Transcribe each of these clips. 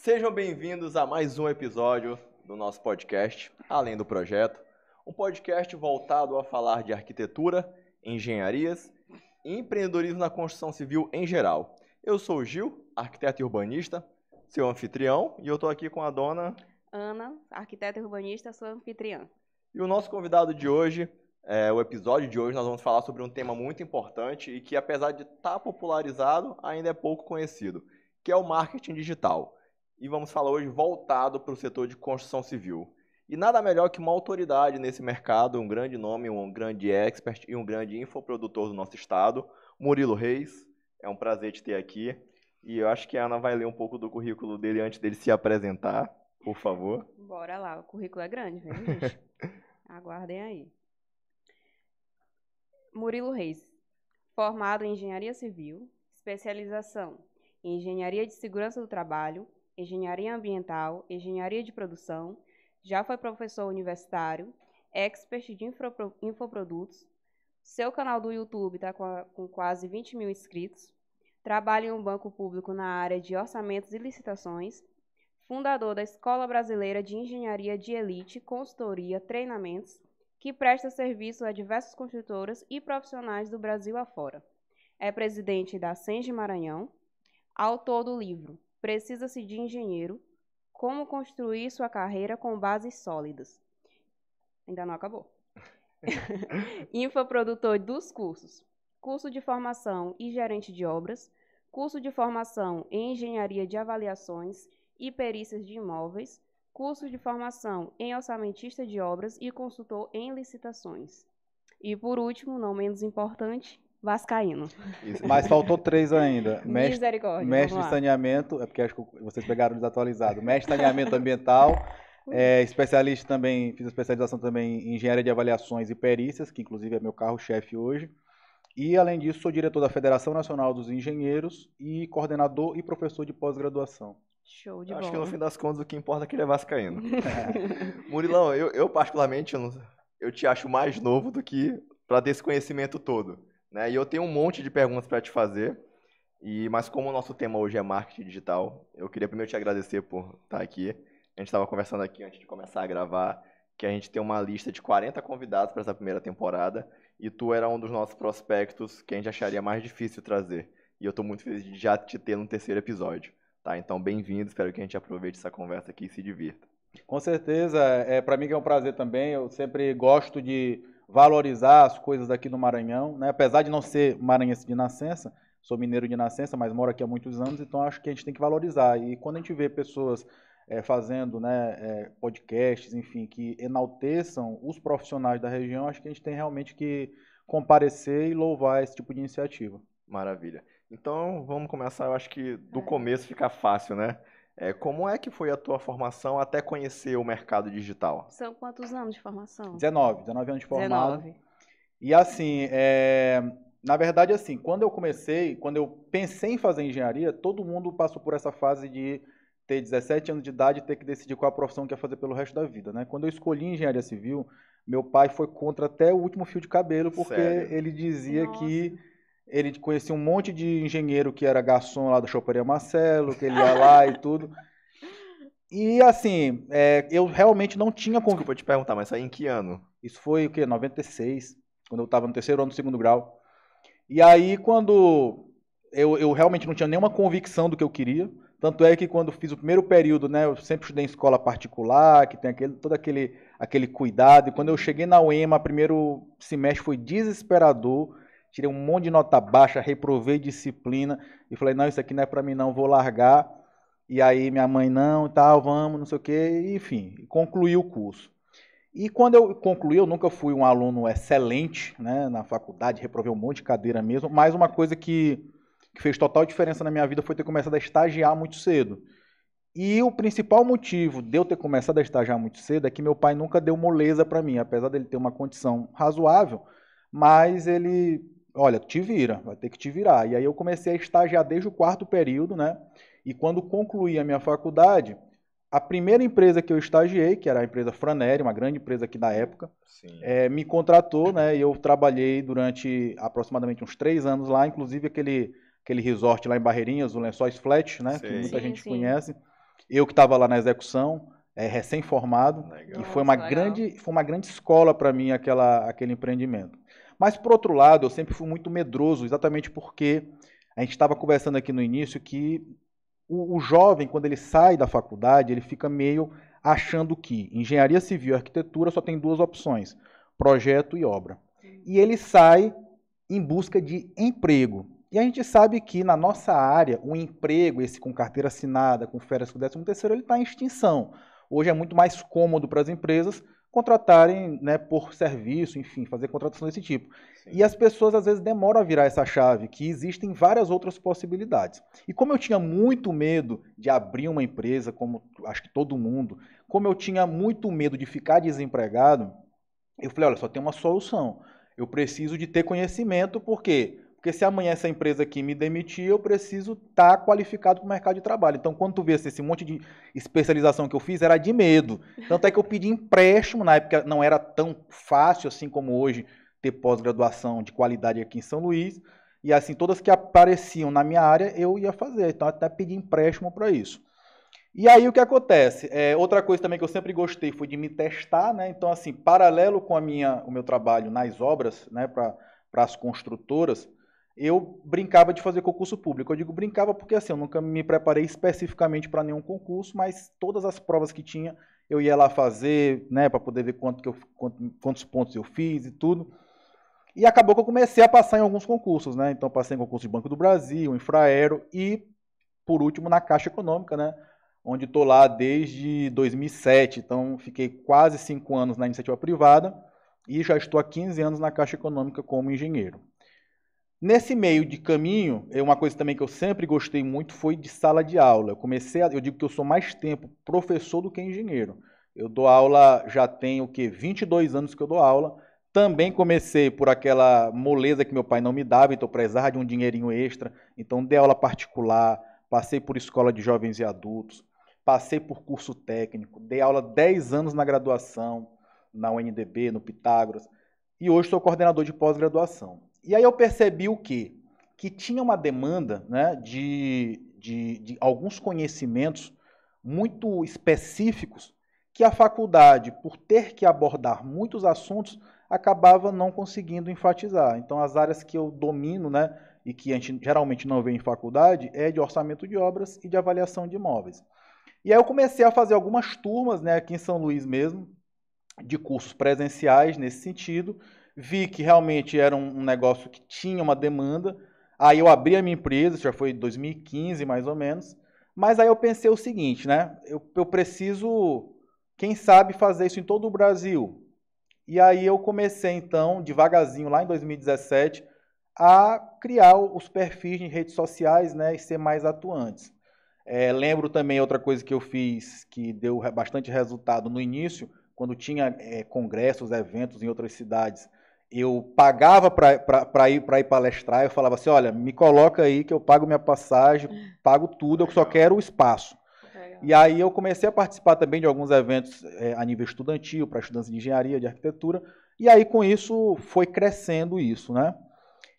Sejam bem-vindos a mais um episódio do nosso podcast, Além do Projeto. Um podcast voltado a falar de arquitetura, engenharias e empreendedorismo na construção civil em geral. Eu sou o Gil, arquiteto e urbanista, seu anfitrião, e eu estou aqui com a dona Ana, arquiteta e urbanista, sua anfitriã. E o nosso convidado de hoje, o episódio de hoje, nós vamos falar sobre um tema muito importante e que, apesar de estar popularizado, ainda é pouco conhecido, que é o marketing digital. E vamos falar hoje voltado para o setor de construção civil. E nada melhor que uma autoridade nesse mercado, um grande nome, um grande expert e um grande infoprodutor do nosso estado, Murilo Reis. É um prazer te ter aqui. E eu acho que a Ana vai ler um pouco do currículo dele antes dele se apresentar, por favor. Bora lá, o currículo é grande, viu, gente? Aguardem aí. Murilo Reis, formado em Engenharia Civil, especialização em Engenharia de Segurança do Trabalho, Engenharia Ambiental, Engenharia de Produção, já foi professor universitário, expert de infoprodutos. Seu canal do YouTube está com quase 20 mil inscritos. Trabalha em um banco público na área de orçamentos e licitações. Fundador da Escola Brasileira de Engenharia de Elite, Consultoria, Treinamentos, que presta serviço a diversas construtoras e profissionais do Brasil afora. É presidente da Senge Maranhão, autor do livro Precisa-se de Engenheiro, Como Construir Sua Carreira com Bases Sólidas. Ainda não acabou. Infoprodutor dos cursos. Curso de formação e gerente de obras, curso de formação em engenharia de avaliações e perícias de imóveis, curso de formação em orçamentista de obras e consultor em licitações. E, por último, não menos importante, vascaíno. Mas faltou 3 ainda. Misericórdia, mestre de saneamento, é porque acho que vocês pegaram desatualizado. Mestre de saneamento ambiental, especialista também, fiz especialização também em engenharia de avaliações e perícias, que inclusive é meu carro-chefe hoje. E, além disso, sou diretor da Federação Nacional dos Engenheiros e coordenador e professor de pós-graduação. Show de bola. Acho que no fim das contas o que importa é que ele é vascaíno. Murilão, eu particularmente, eu te acho mais novo do que para ter esse conhecimento todo, né? E eu tenho um monte de perguntas para te fazer, mas como o nosso tema hoje é marketing digital, eu queria primeiro te agradecer por estar aqui. A gente estava conversando aqui antes de começar a gravar, que a gente tem uma lista de 40 convidados para essa primeira temporada, e tu era um dos nossos prospectos que a gente acharia mais difícil trazer. E eu estou muito feliz de já te ter no terceiro episódio. Tá, então, bem-vindo, espero que a gente aproveite essa conversa aqui e se divirta. Com certeza, para mim que é um prazer também, eu sempre gosto de valorizar as coisas aqui no Maranhão, né? Apesar de não ser maranhense de nascença, sou mineiro de nascença, mas moro aqui há muitos anos, então acho que a gente tem que valorizar. E quando a gente vê pessoas fazendo podcasts, enfim, que enalteçam os profissionais da região, acho que a gente tem realmente que comparecer e louvar esse tipo de iniciativa. Maravilha. Então, vamos começar, eu acho que do começo fica fácil, né? Como é que foi a tua formação até conhecer o mercado digital? São quantos anos de formação? 19 anos de formado. 19. E assim, na verdade, assim, quando eu pensei em fazer engenharia, todo mundo passou por essa fase de ter 17 anos de idade e ter que decidir qual a profissão que ia fazer pelo resto da vida, né? Quando eu escolhi engenharia civil, meu pai foi contra até o último fio de cabelo, porque ele dizia que ele conhecia um monte de engenheiro que era garçom lá da Choperia Marcelo, que ele ia lá e tudo. E assim, eu realmente não tinha... Desculpa te perguntar, mas isso aí em que ano? Isso foi o quê? 96, quando eu estava no terceiro ano do segundo grau. E aí, quando eu realmente não tinha nenhuma convicção do que eu queria, tanto é que quando fiz o primeiro período, né, eu sempre estudei em escola particular, que tem todo aquele cuidado, e quando eu cheguei na UEMA, primeiro semestre foi desesperador, tirei um monte de nota baixa, reprovei disciplina, e falei, não, isso aqui não é para mim não, vou largar. E aí minha mãe, não, tal, vamos, não sei o quê, enfim, concluí o curso. E quando eu concluí, eu nunca fui um aluno excelente, né, na faculdade, reprovei um monte de cadeira mesmo, mas uma coisa que fez total diferença na minha vida foi ter começado a estagiar muito cedo. E o principal motivo de eu ter começado a estagiar muito cedo é que meu pai nunca deu moleza para mim, apesar dele ter uma condição razoável, mas ele, olha, te vira, vai ter que te virar. E aí eu comecei a estagiar desde o 4º período, né? E quando concluí a minha faculdade, a primeira empresa que eu estagiei, que era a empresa Franeri, uma grande empresa aqui da época, me contratou, né? E eu trabalhei durante aproximadamente uns 3 anos lá, inclusive aquele resort lá em Barreirinhas, o Lençóis Flat, né? Que muita gente conhece. Eu que estava lá na execução, recém-formado, Legal. e foi Nossa, uma legal. grande escola para mim aquele empreendimento. Mas, por outro lado, eu sempre fui muito medroso, exatamente porque a gente estava conversando aqui no início que o jovem, quando ele sai da faculdade, ele fica meio achando que engenharia civil e arquitetura só tem duas opções, projeto e obra. E ele sai em busca de emprego. E a gente sabe que na nossa área, o emprego, esse com carteira assinada, com férias com 13º, ele está em extinção. Hoje é muito mais cômodo para as empresas contratarem, né, por serviço, enfim, fazer contratação desse tipo. Sim. E as pessoas às vezes demoram a virar essa chave, que existem várias outras possibilidades. E como eu tinha muito medo de abrir uma empresa, como acho que todo mundo, como eu tinha muito medo de ficar desempregado, eu falei, olha, só tem uma solução. Eu preciso de ter conhecimento, por quê? Porque se amanhã essa empresa aqui me demitir, eu preciso estar qualificado para o mercado de trabalho. Então, quando tu vê esse monte de especialização que eu fiz, era de medo. Tanto é que eu pedi empréstimo, na época não era tão fácil assim como hoje ter pós-graduação de qualidade aqui em São Luís. E assim, todas que apareciam na minha área, eu ia fazer. Então, até pedi empréstimo para isso. E aí o que acontece? Outra coisa também que eu sempre gostei foi de me testar, né? Então, assim, paralelo com o meu trabalho nas obras, né, para as construtoras, eu brincava de fazer concurso público. Eu digo brincava porque assim, eu nunca me preparei especificamente para nenhum concurso, mas todas as provas que tinha, eu ia lá fazer, né, para poder ver quantos pontos eu fiz e tudo. E acabou que eu comecei a passar em alguns concursos, né? Então, passei em concurso de Banco do Brasil, Infraero e, por último, na Caixa Econômica, né? Onde estou lá desde 2007, então fiquei quase 5 anos na iniciativa privada e já estou há 15 anos na Caixa Econômica como engenheiro. Nesse meio de caminho, uma coisa também que eu sempre gostei muito foi de sala de aula. Eu digo que eu sou mais tempo professor do que engenheiro. Eu dou aula, já tenho o quê? 22 anos que eu dou aula. Também comecei por aquela moleza que meu pai não me dava, então precisava de um dinheirinho extra. Então dei aula particular, passei por escola de jovens e adultos, passei por curso técnico, dei aula 10 anos na graduação, na UNDB, no Pitágoras, e hoje sou coordenador de pós-graduação. E aí eu percebi o quê? Que tinha uma demanda, né, de alguns conhecimentos muito específicos que a faculdade, por ter que abordar muitos assuntos, acabava não conseguindo enfatizar. Então, as áreas que eu domino, né, e que a gente geralmente não vê em faculdade, é de orçamento de obras e de avaliação de imóveis. E aí eu comecei a fazer algumas turmas, né, aqui em São Luís mesmo, de cursos presenciais nesse sentido. Vi que realmente era um negócio que tinha uma demanda. Aí eu abri a minha empresa, já foi em 2015 mais ou menos. Mas aí eu pensei o seguinte, né? Eu preciso, quem sabe, fazer isso em todo o Brasil. E aí eu comecei então, devagarzinho, lá em 2017, a criar os perfis em redes sociais, né, e ser mais atuantes. Lembro também outra coisa que eu fiz que deu bastante resultado no início, quando tinha congressos, eventos em outras cidades, eu pagava para ir palestrar, eu falava assim, olha, me coloca aí que eu pago minha passagem, pago tudo, eu só quero o espaço. Legal. E aí eu comecei a participar também de alguns eventos a nível estudantil, para estudantes de engenharia, de arquitetura, e aí com isso foi crescendo isso, né?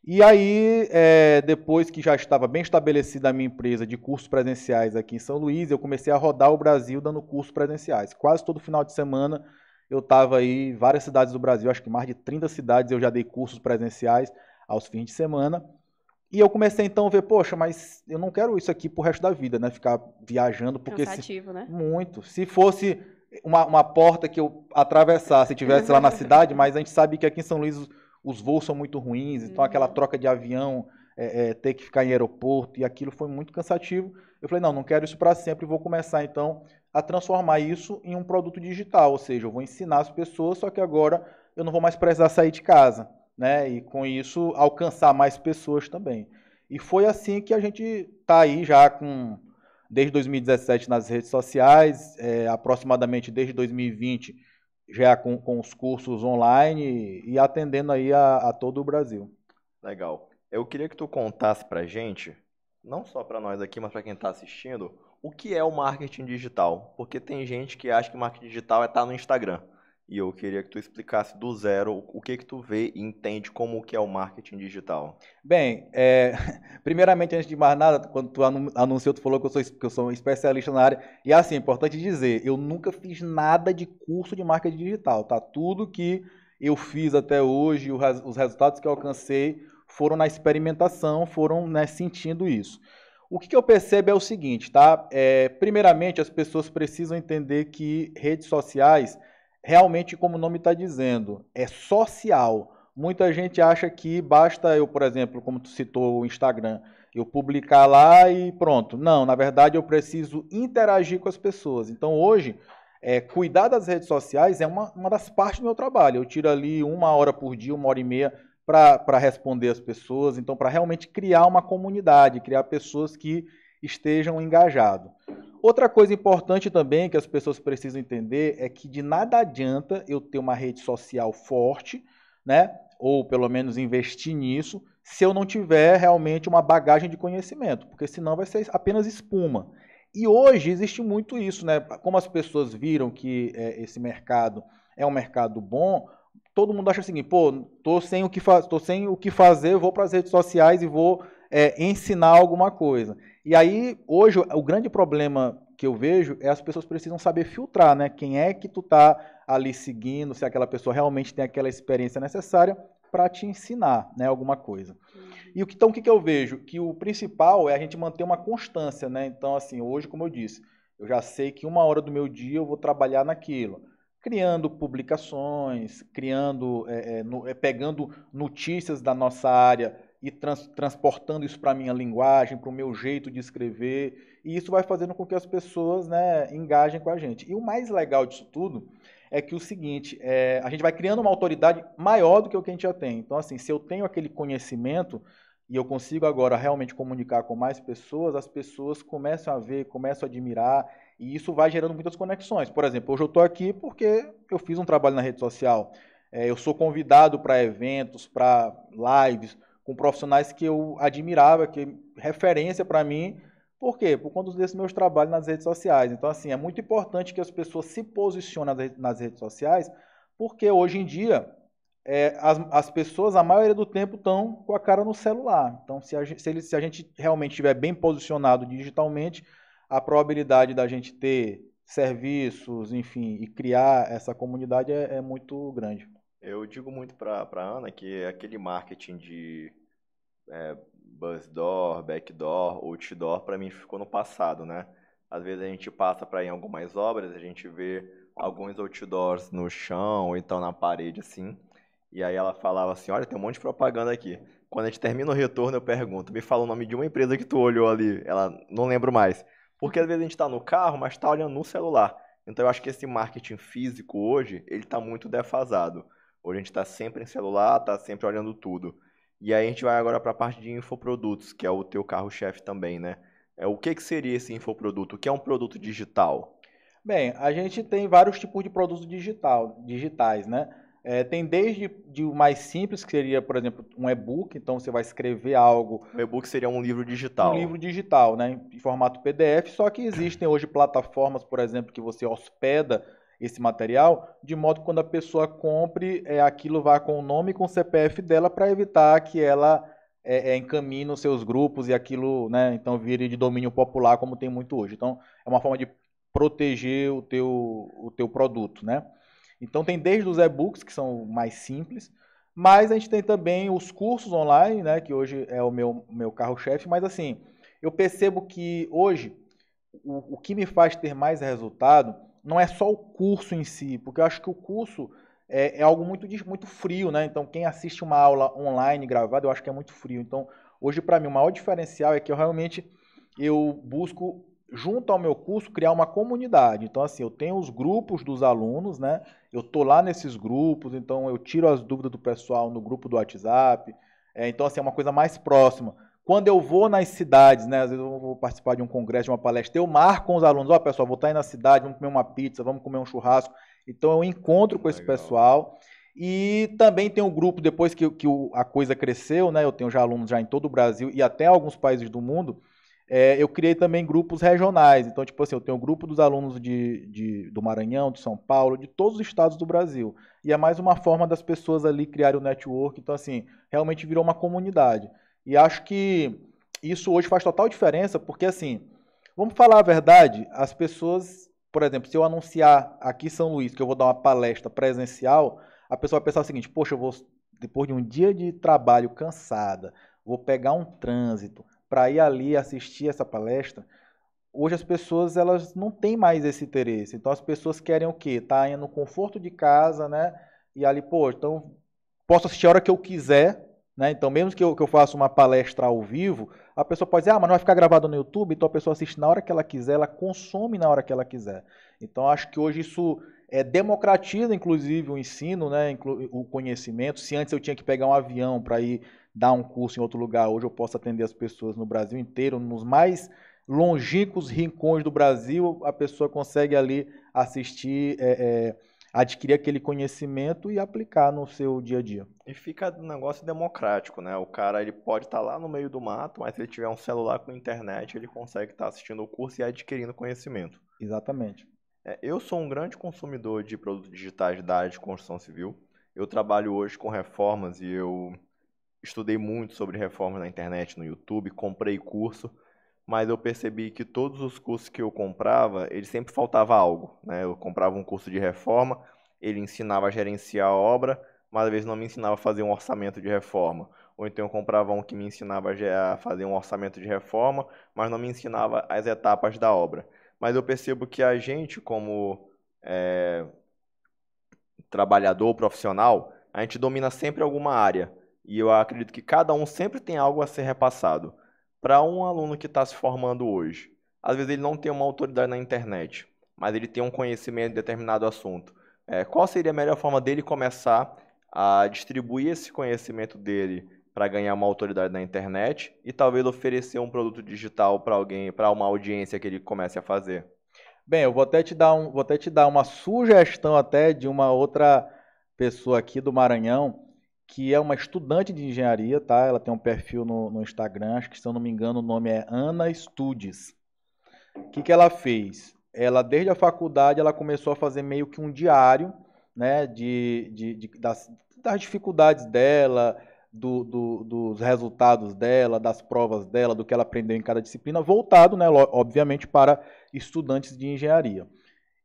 E aí, depois que já estava bem estabelecida a minha empresa de cursos presenciais aqui em São Luís, eu comecei a rodar o Brasil dando cursos presenciais. Quase todo final de semana eu estava aí em várias cidades do Brasil, acho que mais de 30 cidades eu já dei cursos presenciais aos fins de semana. E eu comecei então a ver, poxa, mas eu não quero isso aqui pro resto da vida, né? Ficar viajando, porque Cansativo, né? muito. Se fosse uma porta que eu atravessasse e estivesse lá na cidade, mas a gente sabe que aqui em São Luís os voos são muito ruins, então aquela troca de avião, ter que ficar em aeroporto, e aquilo foi muito cansativo. Eu falei, não quero isso para sempre, vou começar então a transformar isso em um produto digital, ou seja, eu vou ensinar as pessoas, só que agora eu não vou mais precisar sair de casa, né? E com isso alcançar mais pessoas também. E foi assim que a gente está aí já desde 2017 nas redes sociais, aproximadamente desde 2020 já com os cursos online e atendendo aí a todo o Brasil. Legal. Eu queria que tu contasse pra gente, não só pra nós aqui, mas pra quem tá assistindo, o que é o marketing digital? Porque tem gente que acha que marketing digital é estar no Instagram. e eu queria que tu explicasse do zero o que que tu vê e entende como que é o marketing digital. Bem, primeiramente, antes de mais nada, quando tu anunciou, tu falou que eu sou um especialista na área. E assim, é importante dizer, eu nunca fiz nada de curso de marketing digital, tá? Tudo que eu fiz até hoje, os resultados que eu alcancei foram na experimentação, foram, né, sentindo isso. O que eu percebo é o seguinte, tá? Primeiramente, as pessoas precisam entender que redes sociais, realmente, como o nome está dizendo, é social. Muita gente acha que basta eu, por exemplo, como tu citou o Instagram, eu publicar lá e pronto. Não, na verdade eu preciso interagir com as pessoas. Então hoje, cuidar das redes sociais é uma das partes do meu trabalho. Eu tiro ali 1 hora por dia, 1 hora e meia para responder as pessoas. Então, para realmente criar uma comunidade, criar pessoas que estejam engajadas. Outra coisa importante também que as pessoas precisam entender é que de nada adianta eu ter uma rede social forte, né? Ou pelo menos investir nisso, se eu não tiver realmente uma bagagem de conhecimento, porque senão vai ser apenas espuma. E hoje existe muito isso, né? Como as pessoas viram que esse mercado é um mercado bom, todo mundo acha assim, pô, tô sem o que fazer, vou para as redes sociais e vou ensinar alguma coisa. E aí, hoje, o grande problema que eu vejo é as pessoas precisam saber filtrar, né? Quem é que tu tá ali seguindo, se aquela pessoa realmente tem aquela experiência necessária para te ensinar, né, alguma coisa. E então o que eu vejo? Que o principal é a gente manter uma constância, né? Então, assim, hoje, como eu disse, eu já sei que 1 hora do meu dia eu vou trabalhar naquilo, criando publicações, pegando notícias da nossa área e transportando isso para a minha linguagem, para o meu jeito de escrever, e isso vai fazendo com que as pessoas, né, engajem com a gente. E o mais legal disso tudo é que o seguinte, a gente vai criando uma autoridade maior do que o que a gente já tem. Então, assim, se eu tenho aquele conhecimento e eu consigo agora realmente comunicar com mais pessoas, as pessoas começam a ver, começam a admirar, e isso vai gerando muitas conexões. Por exemplo, hoje eu estou aqui porque eu fiz um trabalho na rede social. Eu sou convidado para eventos, para lives, com profissionais que eu admirava, que referência para mim. Por quê? Por conta desses meus trabalhos nas redes sociais. Então, assim, é muito importante que as pessoas se posicionem nas redes sociais, porque hoje em dia as pessoas, a maioria do tempo, estão com a cara no celular. Então, se a gente realmente estiver bem posicionado digitalmente, a probabilidade da gente ter serviços, enfim, e criar essa comunidade é muito grande. Eu digo muito para Ana que aquele marketing de Buzzdoor, Backdoor, Outdoor, para mim ficou no passado, né? Às vezes a gente passa para ir em algumas obras, a gente vê alguns outdoors no chão ou então na parede assim, e aí ela falava assim, olha, tem um monte de propaganda aqui. Quando a gente termina o retorno, eu pergunto, me fala o nome de uma empresa que tu olhou ali. Ela, não lembro mais. Porque às vezes a gente está no carro, mas está olhando no celular. Então eu acho que esse marketing físico hoje, ele está muito defasado. Hoje a gente está sempre em celular, está sempre olhando tudo. E aí a gente vai agora para a parte de infoprodutos, que é o teu carro-chefe também, né? O que seria esse infoproduto? O que é um produto digital? Bem, a gente tem vários tipos de produtos digitais, né? Tem desde o mais simples, que seria, por exemplo, um e-book, então você vai escrever algo. O e-book seria um livro Um digital. livro digital, né? Em formato PDF, só que existem hoje plataformas, por exemplo, que você hospeda esse material, de modo que quando a pessoa compre, aquilo vá com o nome e com o CPF dela para evitar que ela encaminhe nos seus grupos e aquilo, né, então vire de domínio popular, como tem muito hoje. Então, é uma forma de proteger o teu produto, né? Então, tem desde os e-books, que são mais simples, mas a gente tem também os cursos online, né, que hoje é o meu carro-chefe, mas assim, eu percebo que hoje o que me faz ter mais resultado não é só o curso em si, porque eu acho que o curso é algo muito frio, né? Então, quem assiste uma aula online gravada, eu acho que é muito frio. Então, hoje, para mim, o maior diferencial é que eu busco, junto ao meu curso, criar uma comunidade. Então, assim, eu tenho os grupos dos alunos, né? Eu tô lá nesses grupos, então eu tiro as dúvidas do pessoal no grupo do WhatsApp. Então, assim, é uma coisa mais próxima. Quando eu vou nas cidades, né, às vezes eu vou participar de um congresso, de uma palestra, eu marco com os alunos, ó, pessoal, vou estar aí na cidade, vamos comer uma pizza, vamos comer um churrasco. Então eu encontro com esse pessoal. E também tem um grupo, depois que a coisa cresceu, né, eu tenho já alunos já em todo o Brasil e até alguns países do mundo, eu criei também grupos regionais. Então, tipo assim, eu tenho um grupo dos alunos do Maranhão, de São Paulo, de todos os estados do Brasil. E é mais uma forma das pessoas ali criarem o network. Então, assim, realmente virou uma comunidade. E acho que isso hoje faz total diferença, porque, assim, vamos falar a verdade, as pessoas, por exemplo, se eu anunciar aqui em São Luís que eu vou dar uma palestra presencial, a pessoa vai pensar o seguinte: poxa, eu vou, depois de um dia de trabalho cansada, vou pegar um trânsito para ir ali assistir essa palestra. Hoje as pessoas elas não têm mais esse interesse. Então as pessoas querem o quê? Tá indo no conforto de casa, né? E ali, pô, então posso assistir a hora que eu quiser, né? Então mesmo que eu faça uma palestra ao vivo, a pessoa pode dizer, mas não vai ficar gravado no YouTube, então a pessoa assiste na hora que ela quiser, ela consome na hora que ela quiser. Então acho que hoje isso democratiza, inclusive, o ensino, né? O conhecimento. Se antes eu tinha que pegar um avião para ir dar um curso em outro lugar, hoje eu posso atender as pessoas no Brasil inteiro, nos mais longínquos rincões do Brasil, a pessoa consegue ali assistir, adquirir aquele conhecimento e aplicar no seu dia a dia. E fica um negócio democrático, né? O cara ele pode estar lá no meio do mato, mas se ele tiver um celular com internet, ele consegue estar assistindo o curso e adquirindo conhecimento. Exatamente. Eu sou um grande consumidor de produtos digitais da área de construção civil. Eu trabalho hoje com reformas e eu estudei muito sobre reformas na internet, no YouTube, comprei curso, mas eu percebi que todos os cursos que eu comprava, ele sempre faltava algo, né? Eu comprava um curso de reforma, ele ensinava a gerenciar a obra, mas às vezes não me ensinava a fazer um orçamento de reforma. Ou então eu comprava um que me ensinava a fazer um orçamento de reforma, mas não me ensinava as etapas da obra. Mas eu percebo que a gente, como trabalhador profissional, a gente domina sempre alguma área. E eu acredito que cada um sempre tem algo a ser repassado. Para um aluno que está se formando hoje, às vezes ele não tem uma autoridade na internet, mas ele tem um conhecimento de determinado assunto. Qual seria a melhor forma dele começar a distribuir esse conhecimento dele para ganhar uma autoridade na internet e talvez oferecer um produto digital para alguém, para uma audiência que ele comece a fazer? Bem, eu vou até te dar uma sugestão até de uma outra pessoa aqui do Maranhão, que é uma estudante de engenharia, tá? Ela tem um perfil no Instagram, acho que se eu não me engano o nome é Ana Studies. O que ela fez? Ela, desde a faculdade, ela começou a fazer meio que um diário, né, das dificuldades dela, dos resultados dela, das provas dela, do que ela aprendeu em cada disciplina, voltado, né, obviamente, para estudantes de engenharia.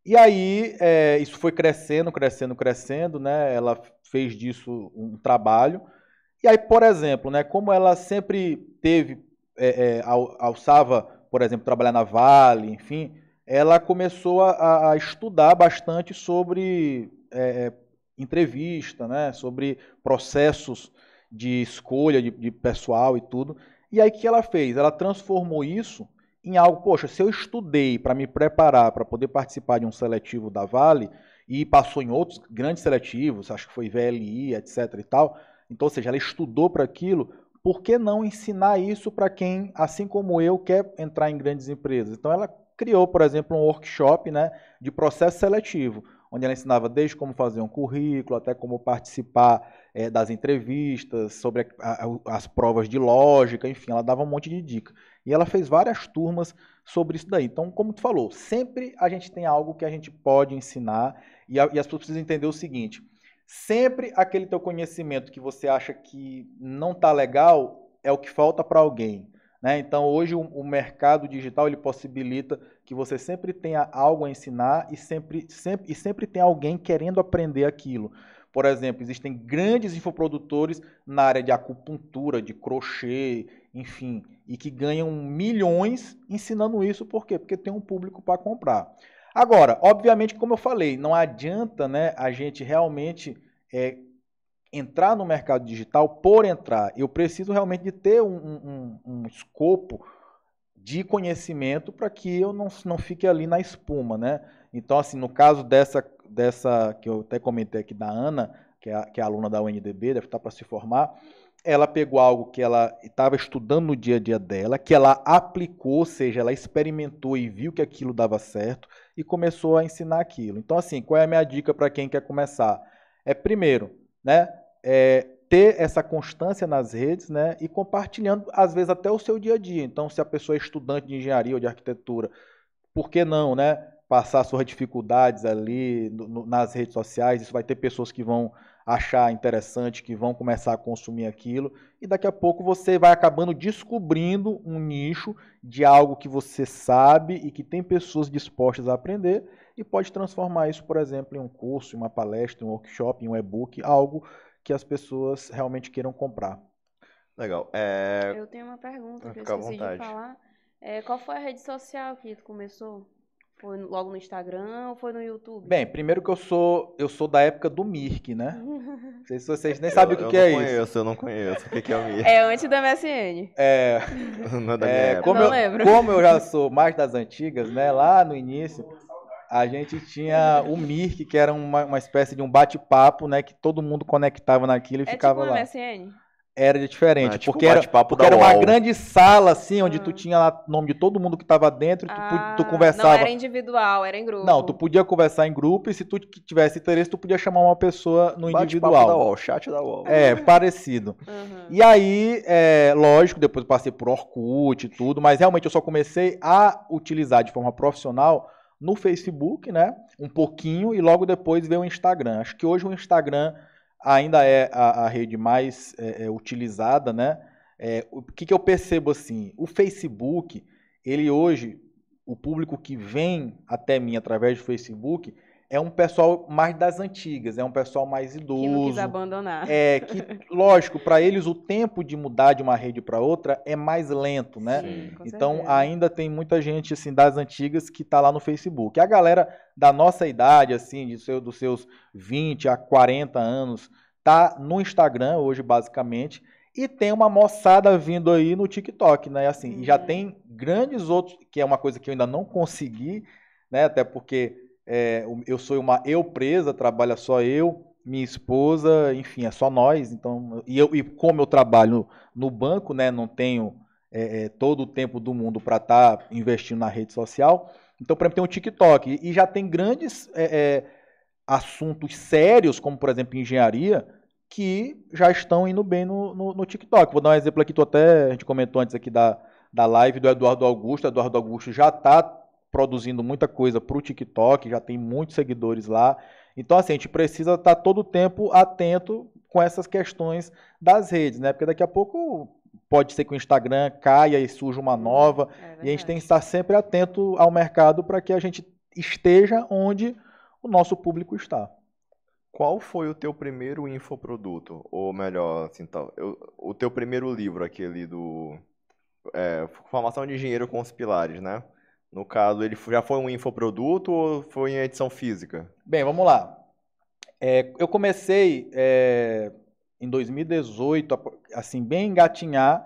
E aí, isso foi crescendo, crescendo, crescendo, né? Ela fez disso um trabalho. E aí, por exemplo, né, como ela sempre teve, alçava, por exemplo, trabalhar na Vale, enfim, ela começou a estudar bastante sobre entrevista, né, sobre processos de escolha de pessoal e tudo. E aí, o que ela fez? Ela transformou isso em algo, poxa, se eu estudei para me preparar para poder participar de um seletivo da Vale e passou em outros grandes seletivos, acho que foi VLI, etc e tal, então, ou seja, ela estudou para aquilo, por que não ensinar isso para quem, assim como eu, quer entrar em grandes empresas? Então, ela criou, por exemplo, um workshop, né, de processo seletivo, onde ela ensinava desde como fazer um currículo, até como participar das entrevistas, sobre as provas de lógica, enfim, ela dava um monte de dica. E ela fez várias turmas sobre isso daí. Então, como tu falou, sempre a gente tem algo que a gente pode ensinar e as pessoas precisam entender o seguinte: sempre aquele teu conhecimento que você acha que não está legal é o que falta para alguém. Né? Então, hoje o mercado digital ele possibilita que você sempre tenha algo a ensinar e sempre tem alguém querendo aprender aquilo. Por exemplo, existem grandes infoprodutores na área de acupuntura, de crochê, enfim, e que ganham milhões ensinando isso. Por quê? Porque tem um público para comprar. Agora, obviamente, como eu falei, não adianta, né, a gente realmente entrar no mercado digital por entrar. Eu preciso realmente de ter um escopo de conhecimento para que eu não fique ali na espuma, né? Então, assim, no caso dessa que eu até comentei aqui da Ana, que é a aluna da UNDB, deve estar para se formar, ela pegou algo que ela estava estudando no dia a dia dela, que ela aplicou, ou seja, ela experimentou e viu que aquilo dava certo e começou a ensinar aquilo. Então, assim, qual é a minha dica para quem quer começar? Primeiro, né, ter essa constância nas redes, né, e compartilhando, às vezes, até o seu dia a dia. Então, se a pessoa é estudante de engenharia ou de arquitetura, por que não, né, passar suas dificuldades ali nas redes sociais? Isso vai ter pessoas que vão achar interessante, que vão começar a consumir aquilo, e daqui a pouco você vai acabando descobrindo um nicho de algo que você sabe e que tem pessoas dispostas a aprender, e pode transformar isso, por exemplo, em um curso, em uma palestra, em um workshop, em um e-book, algo que as pessoas realmente queiram comprar. Legal. Eu tenho uma pergunta que eu Fica à esqueci de vontade. falar. Qual foi a rede social que tu começou? Foi logo no Instagram ou foi no YouTube? Bem, primeiro que eu sou da época do Mirk, né? Não sei se vocês nem sabem o que é isso. Eu não conheço. O que é o Mirk? É antes da MSN. Não é da minha época. Não lembro. Como eu já sou mais das antigas, né? Lá no início, a gente tinha o Mirk, que era uma espécie de um bate-papo, né? Que todo mundo conectava naquilo e ficava tipo um lá. MSN? Era diferente, tipo porque era uma grande sala, assim, onde tu tinha lá o nome de todo mundo que estava dentro, tu conversava. Não era individual, era em grupo. Não, tu podia conversar em grupo, e se tu tivesse interesse, tu podia chamar uma pessoa no individual. Bate-papo da UOL, chat da UOL. Parecido. E aí, lógico, depois eu passei por Orkut e tudo, mas realmente eu só comecei a utilizar de forma profissional no Facebook, né? Um pouquinho, e logo depois veio o Instagram. Acho que hoje o Instagram ainda é a rede mais utilizada, né? O que eu percebo assim? O Facebook, ele hoje, o público que vem até mim através do Facebook é um pessoal mais das antigas, é um pessoal mais idoso. Que não quis abandonar. Lógico, para eles o tempo de mudar de uma rede para outra é mais lento, né? Sim, com então certeza. ainda tem muita gente assim das antigas que está lá no Facebook. A galera da nossa idade, assim, dos seus 20 a 40 anos, tá no Instagram hoje, basicamente, e tem uma moçada vindo aí no TikTok, né? Assim, e já tem grandes outros, que é uma coisa que eu ainda não consegui, né? Até porque eu sou uma presa, trabalha só eu, minha esposa, enfim, é só nós. Então, e como eu trabalho no banco, né? Não tenho todo o tempo do mundo para estar investindo na rede social. Então, por exemplo, tem o TikTok, e já tem grandes assuntos sérios, como, por exemplo, engenharia, que já estão indo bem no TikTok. Vou dar um exemplo aqui, a gente comentou antes aqui da live do Eduardo Augusto. O Eduardo Augusto já está produzindo muita coisa para o TikTok, já tem muitos seguidores lá. Então, assim, a gente precisa estar todo o tempo atento com essas questões das redes, né? Porque daqui a pouco pode ser que o Instagram caia e surja uma nova, e a gente tem que estar sempre atento ao mercado para que a gente esteja onde o nosso público está. Qual foi o teu primeiro infoproduto? Ou melhor, assim, o teu primeiro livro, aquele do Formação de Engenheiro com os Pilares, né? No caso, ele já foi um infoproduto ou foi em edição física? Bem, vamos lá. Eu comecei em 2018, assim, bem engatinhar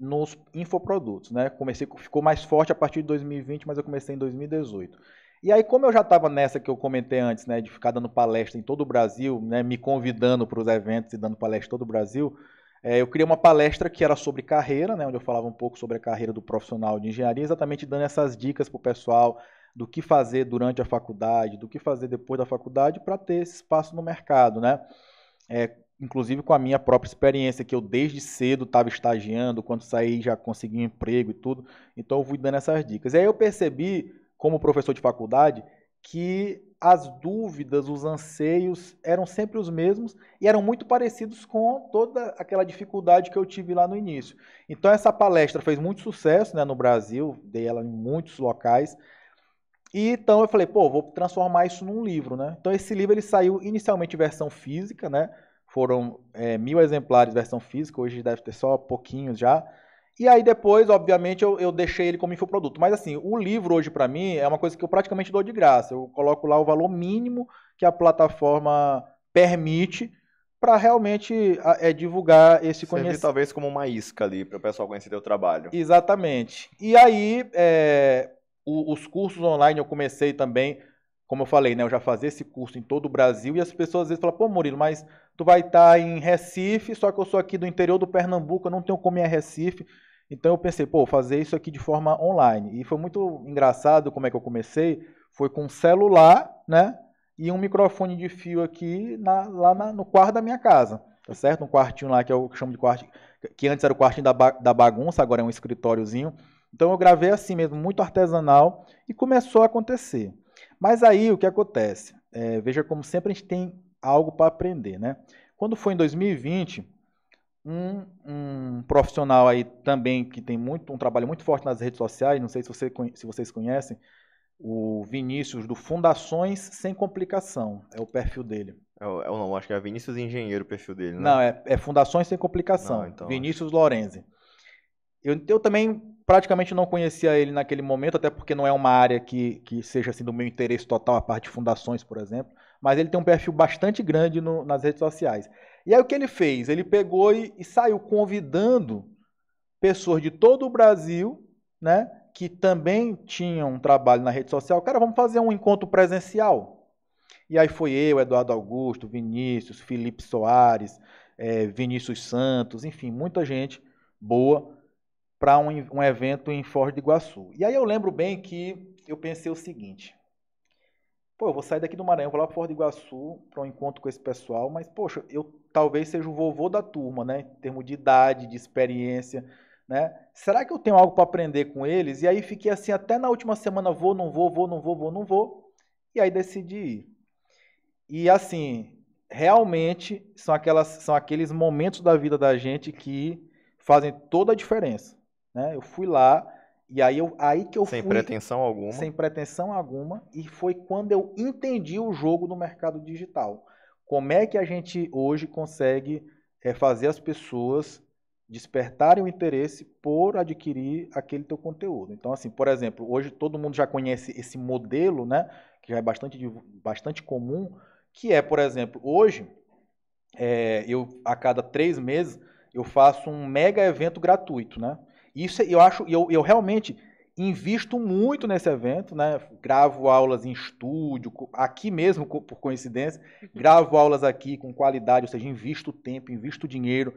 nos infoprodutos, né? Ficou mais forte a partir de 2020, mas eu comecei em 2018. E aí, como eu já estava nessa que eu comentei antes, né, de ficar dando palestra em todo o Brasil, né, me convidando para os eventos e dando palestra em todo o Brasil, eu criei uma palestra que era sobre carreira, né, onde eu falava um pouco sobre a carreira do profissional de engenharia, exatamente dando essas dicas para o pessoal do que fazer durante a faculdade, do que fazer depois da faculdade para ter esse espaço no mercado, né? Inclusive com a minha própria experiência, que eu desde cedo estava estagiando, quando saí já consegui um emprego e tudo, então eu fui dando essas dicas. E aí eu percebi, como professor de faculdade, que as dúvidas, os anseios eram sempre os mesmos e eram muito parecidos com toda aquela dificuldade que eu tive lá no início. Então essa palestra fez muito sucesso, né, no Brasil, dei ela em muitos locais, e então eu falei, vou transformar isso num livro, né? Então esse livro ele saiu inicialmente em versão física, né? Foram 1000 exemplares versão física, hoje deve ter só pouquinhos já. E aí depois, obviamente, eu deixei ele como infoproduto. Mas assim, o livro hoje para mim é uma coisa que eu praticamente dou de graça. Eu coloco lá o valor mínimo que a plataforma permite para realmente divulgar esse conhecimento. Talvez como uma isca ali para o pessoal conhecer teu trabalho. Exatamente. E aí, os cursos online eu comecei também, como eu falei, né? Eu já fazia esse curso em todo o Brasil e as pessoas às vezes falam, pô, Murilo, mas tu vai estar em Recife, só que eu sou aqui do interior do Pernambuco, eu não tenho como ir a Recife. Então eu pensei, vou fazer isso aqui de forma online. E foi muito engraçado como é que eu comecei. Foi com um celular, né? E um microfone de fio aqui lá no quarto da minha casa. tá certo? Um quartinho lá que eu chamo de quarto, que antes era o quartinho da bagunça, agora é um escritóriozinho. Então eu gravei assim mesmo, muito artesanal, e começou a acontecer. Mas aí o que acontece? Veja como sempre a gente tem algo para aprender, né? Quando foi em 2020, um profissional aí também que tem um trabalho muito forte nas redes sociais, não sei se vocês conhecem, o Vinícius do Fundações Sem Complicação, é o perfil dele. Não, acho que é Vinícius Engenheiro o perfil dele, né? Não, é Fundações Sem Complicação, Não, então, Vinícius Lorenzi. Eu também praticamente não conhecia ele naquele momento, até porque não é uma área que seja assim do meu interesse total, a parte de fundações, por exemplo, mas ele tem um perfil bastante grande nas redes sociais. E aí o que ele fez? Ele pegou e saiu convidando pessoas de todo o Brasil, né, que também tinham um trabalho na rede social. Cara, vamos fazer um encontro presencial. E aí foi eu, Eduardo Augusto, Vinícius, Felipe Soares, Vinícius Santos, enfim, muita gente boa para um evento em Foz do Iguaçu. E aí eu lembro bem que eu pensei o seguinte: pô, eu vou sair daqui do Maranhão, vou lá para Foz do Iguaçu para um encontro com esse pessoal, mas, poxa, eu talvez seja o vovô da turma, né? Em termos de idade, de experiência, né? Será que eu tenho algo para aprender com eles? E aí fiquei assim, até na última semana, vou, não vou, vou, não vou, vou, não vou. E aí decidi ir. E assim, realmente são aqueles momentos da vida da gente que fazem toda a diferença, né? Eu fui lá, e aí que eu fui... Sem pretensão alguma. Sem pretensão alguma, e foi quando eu entendi o jogo no mercado digital. Como é que a gente hoje consegue fazer as pessoas despertarem o interesse por adquirir aquele teu conteúdo. Então, assim, por exemplo, hoje todo mundo já conhece esse modelo, né, que já é bastante comum, que é, por exemplo, hoje, eu a cada 3 meses, eu faço um mega evento gratuito, né? Isso eu realmente invisto muito nesse evento, né? Gravo aulas em estúdio, aqui mesmo, por coincidência, gravo aulas aqui com qualidade, ou seja, invisto tempo, invisto dinheiro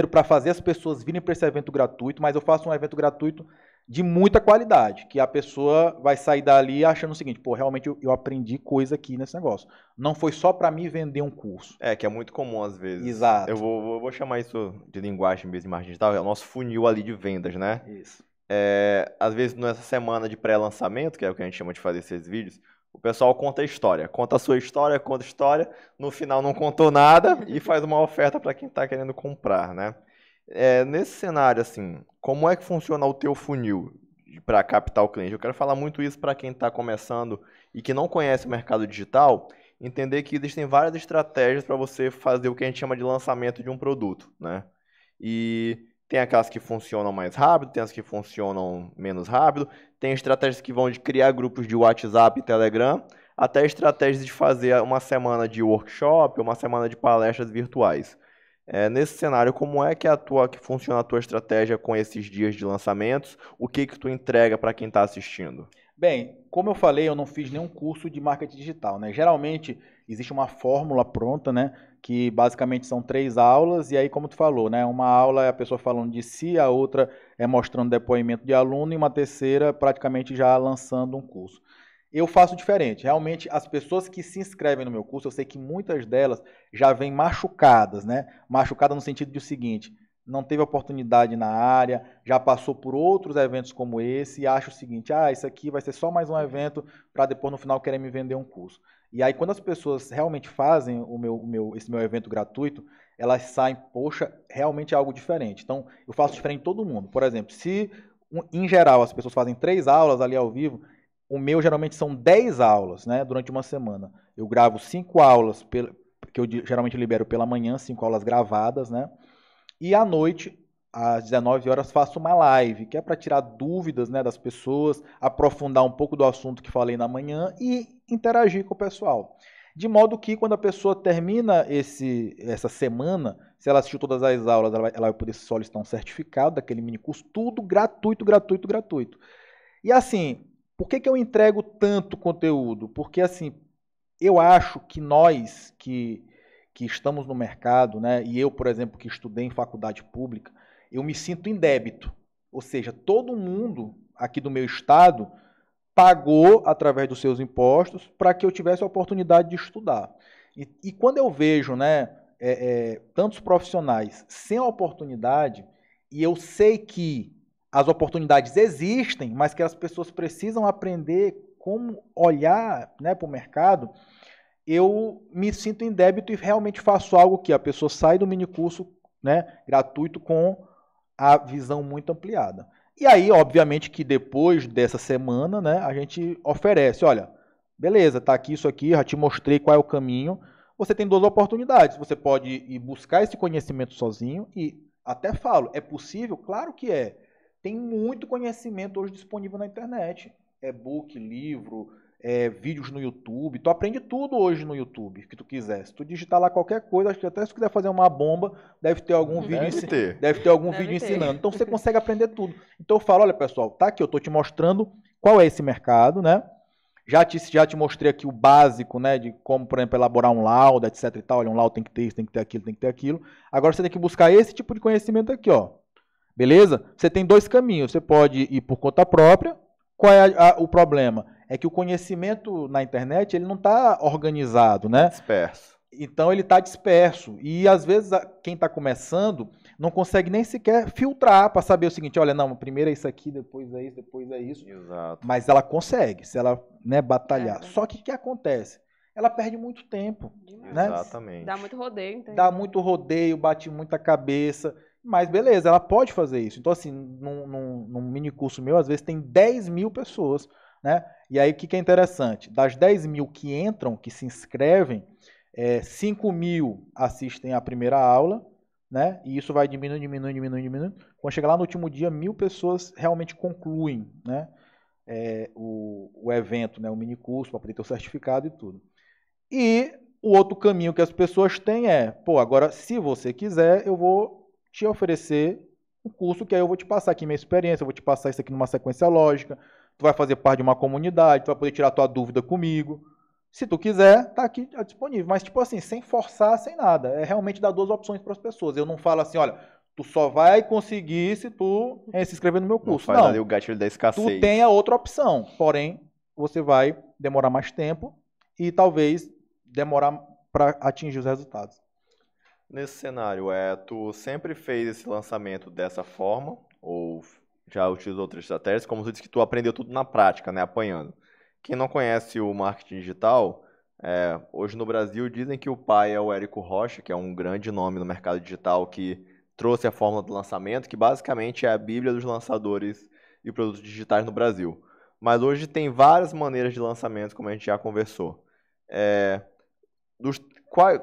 para fazer as pessoas virem para esse evento gratuito, mas eu faço um evento gratuito de muita qualidade, que a pessoa vai sair dali achando o seguinte: pô, realmente eu aprendi coisa aqui nesse negócio. Não foi só para mim vender um curso. Que é muito comum às vezes. Exato. Eu vou chamar isso de linguagem mesmo de marketing digital, é o nosso funil ali de vendas, né? Isso. Às vezes nessa semana de pré-lançamento, que é o que a gente chama de fazer esses vídeos, o pessoal conta a história. Conta a sua história, conta a história, no final não contou nada e faz uma oferta para quem está querendo comprar, né? Nesse cenário, assim, como é que funciona o teu funil para captar o cliente? Eu quero falar muito isso para quem está começando e que não conhece o mercado digital, entender que existem várias estratégias para você fazer o que a gente chama de lançamento de um produto, né? E tem aquelas que funcionam mais rápido, tem as que funcionam menos rápido, tem estratégias que vão de criar grupos de WhatsApp e Telegram, até estratégias de fazer uma semana de workshop, uma semana de palestras virtuais. Nesse cenário, como é que funciona a tua estratégia com esses dias de lançamentos? O que tu entrega para quem está assistindo? Bem, como eu falei, eu não fiz nenhum curso de marketing digital, né? Geralmente existe uma fórmula pronta, né? Que basicamente são 3 aulas, e aí, como tu falou, né? Uma aula é a pessoa falando de si, a outra é mostrando depoimento de aluno, e uma terceira praticamente já lançando um curso. Eu faço diferente. Realmente, as pessoas que se inscrevem no meu curso, eu sei que muitas delas já vêm machucadas, né? Machucadas no sentido do seguinte: não teve oportunidade na área, já passou por outros eventos como esse e acha o seguinte: isso aqui vai ser só mais um evento para depois no final querer me vender um curso. E aí quando as pessoas realmente fazem esse meu evento gratuito, elas saem, poxa, realmente é algo diferente. Então eu faço diferente de todo mundo. Por exemplo, se em geral as pessoas fazem 3 aulas ali ao vivo, o meu geralmente são 10 aulas, né, durante uma semana. Eu gravo 5 aulas, que eu geralmente libero pela manhã, 5 aulas gravadas, né? E à noite, às 19 horas, faço uma live, que é para tirar dúvidas, né, das pessoas, aprofundar um pouco do assunto que falei na manhã e interagir com o pessoal. De modo que, quando a pessoa termina essa semana, se ela assistiu todas as aulas, ela vai poder solicitar um certificado daquele mini curso, tudo gratuito, gratuito, gratuito. E assim, por que eu entrego tanto conteúdo? Porque assim, eu acho que nós que estamos no mercado, né, e eu, por exemplo, que estudei em faculdade pública, eu me sinto em débito. Ou seja, todo mundo aqui do meu estado pagou através dos seus impostos para que eu tivesse a oportunidade de estudar. E quando eu vejo, né, tantos profissionais sem oportunidade, e eu sei que as oportunidades existem, mas que as pessoas precisam aprender como olhar, né, para o mercado, eu me sinto em débito e realmente faço algo que a pessoa sai do minicurso, né, gratuito com a visão muito ampliada. E aí, obviamente, que depois dessa semana, né, a gente oferece, olha, beleza, tá aqui isso aqui, já te mostrei qual é o caminho. Você tem 2 oportunidades. Você pode ir buscar esse conhecimento sozinho e até falo, é possível? Claro que é. Tem muito conhecimento hoje disponível na internet. E-book, livro, vídeos no YouTube. Tu aprende tudo hoje no YouTube, que tu quiser. Se tu digitar lá qualquer coisa, acho que até se tu quiser fazer uma bomba, deve ter algum vídeo ensinando. Então você consegue aprender tudo. Então eu falo, olha pessoal, tá aqui, eu tô te mostrando qual é esse mercado, né? Já te mostrei aqui o básico, né, de como, por exemplo, elaborar um laudo, etc e tal. Olha, um laudo tem que ter isso, tem que ter aquilo, tem que ter aquilo. Agora você tem que buscar esse tipo de conhecimento aqui, ó. Beleza? Você tem 2 caminhos. Você pode ir por conta própria. Qual é o problema? É que o conhecimento na internet, ele não está organizado, né? Disperso. Então ele está disperso. E às vezes quem está começando não consegue nem sequer filtrar para saber o seguinte, olha, não, primeiro é isso aqui, depois é isso, depois é isso. Exato. Mas ela consegue, se ela, né, batalhar. Só que o que acontece? Ela perde muito tempo. Né? Exatamente. Dá muito rodeio. Entendeu? Dá muito rodeio, bate muita cabeça. Mas beleza, ela pode fazer isso. Então assim, num mini curso meu, às vezes tem 10 mil pessoas. Né? E aí o que é interessante? Das 10 mil que entram, que se inscrevem, 5 mil assistem a primeira aula, né? E isso vai diminuindo. Quando chegar lá no último dia, 1000 pessoas realmente concluem, né? O evento, né? O mini curso, para poder ter o certificado e tudo. E o outro caminho que as pessoas têm agora, se você quiser, eu vou te oferecer um curso que aí eu vou te passar aqui minha experiência, eu vou te passar isso aqui numa sequência lógica, tu vai fazer parte de uma comunidade, tu vai poder tirar tua dúvida comigo. Se tu quiser, tá aqui disponível. Mas, tipo assim, sem forçar, sem nada. É realmente dar 2 opções para as pessoas. Eu não falo assim, olha, tu só vai conseguir se tu se inscrever no meu curso. Não faz ali o gatilho da escassez. Tu tem a outra opção. Porém, você vai demorar mais tempo e talvez demorar para atingir os resultados. Nesse cenário, tu sempre fez esse lançamento dessa forma? Ou já utilizou outras estratégias? Como você disse que tu aprendeu tudo na prática, né? Apanhando. Quem não conhece o marketing digital, hoje no Brasil dizem que o pai é o Érico Rocha, que é um grande nome no mercado digital, que trouxe a fórmula do lançamento, que basicamente é a bíblia dos lançadores e produtos digitais no Brasil. Mas hoje tem várias maneiras de lançamento, como a gente já conversou.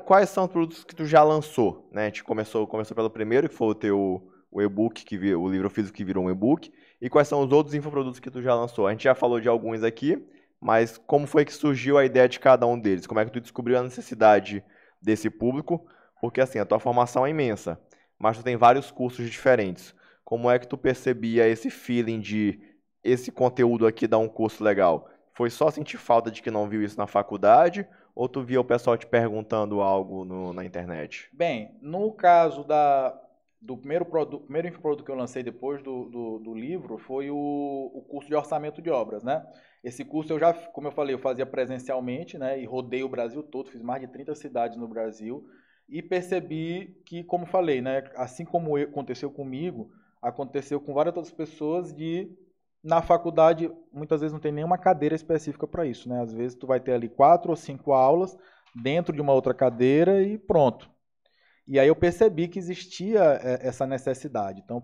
Quais são os produtos que tu já lançou? Né? A gente começou pelo primeiro, que foi o e-book, o livro físico que virou um e-book. E quais são os outros infoprodutos que tu já lançou? A gente já falou de alguns aqui, mas como foi que surgiu a ideia de cada um deles? Como é que tu descobriu a necessidade desse público? Porque assim, a tua formação é imensa, mas tu tem vários cursos diferentes. Como é que tu percebia esse feeling de esse conteúdo aqui dá um curso legal? Foi só sentir falta de que não viu isso na faculdade? Ou tu via o pessoal te perguntando algo na internet? Bem, no caso do primeiro infoproduto que eu lancei depois do livro foi o curso de orçamento de obras, né? Esse curso eu já, como eu falei, eu fazia presencialmente, né? E rodei o Brasil todo, fiz mais de 30 cidades no Brasil e percebi que, como falei, né? Assim como aconteceu comigo, aconteceu com várias outras pessoas na faculdade, muitas vezes não tem nenhuma cadeira específica para isso, né? Às vezes tu vai ter ali 4 ou 5 aulas dentro de uma outra cadeira e pronto. E aí eu percebi que existia essa necessidade. Então,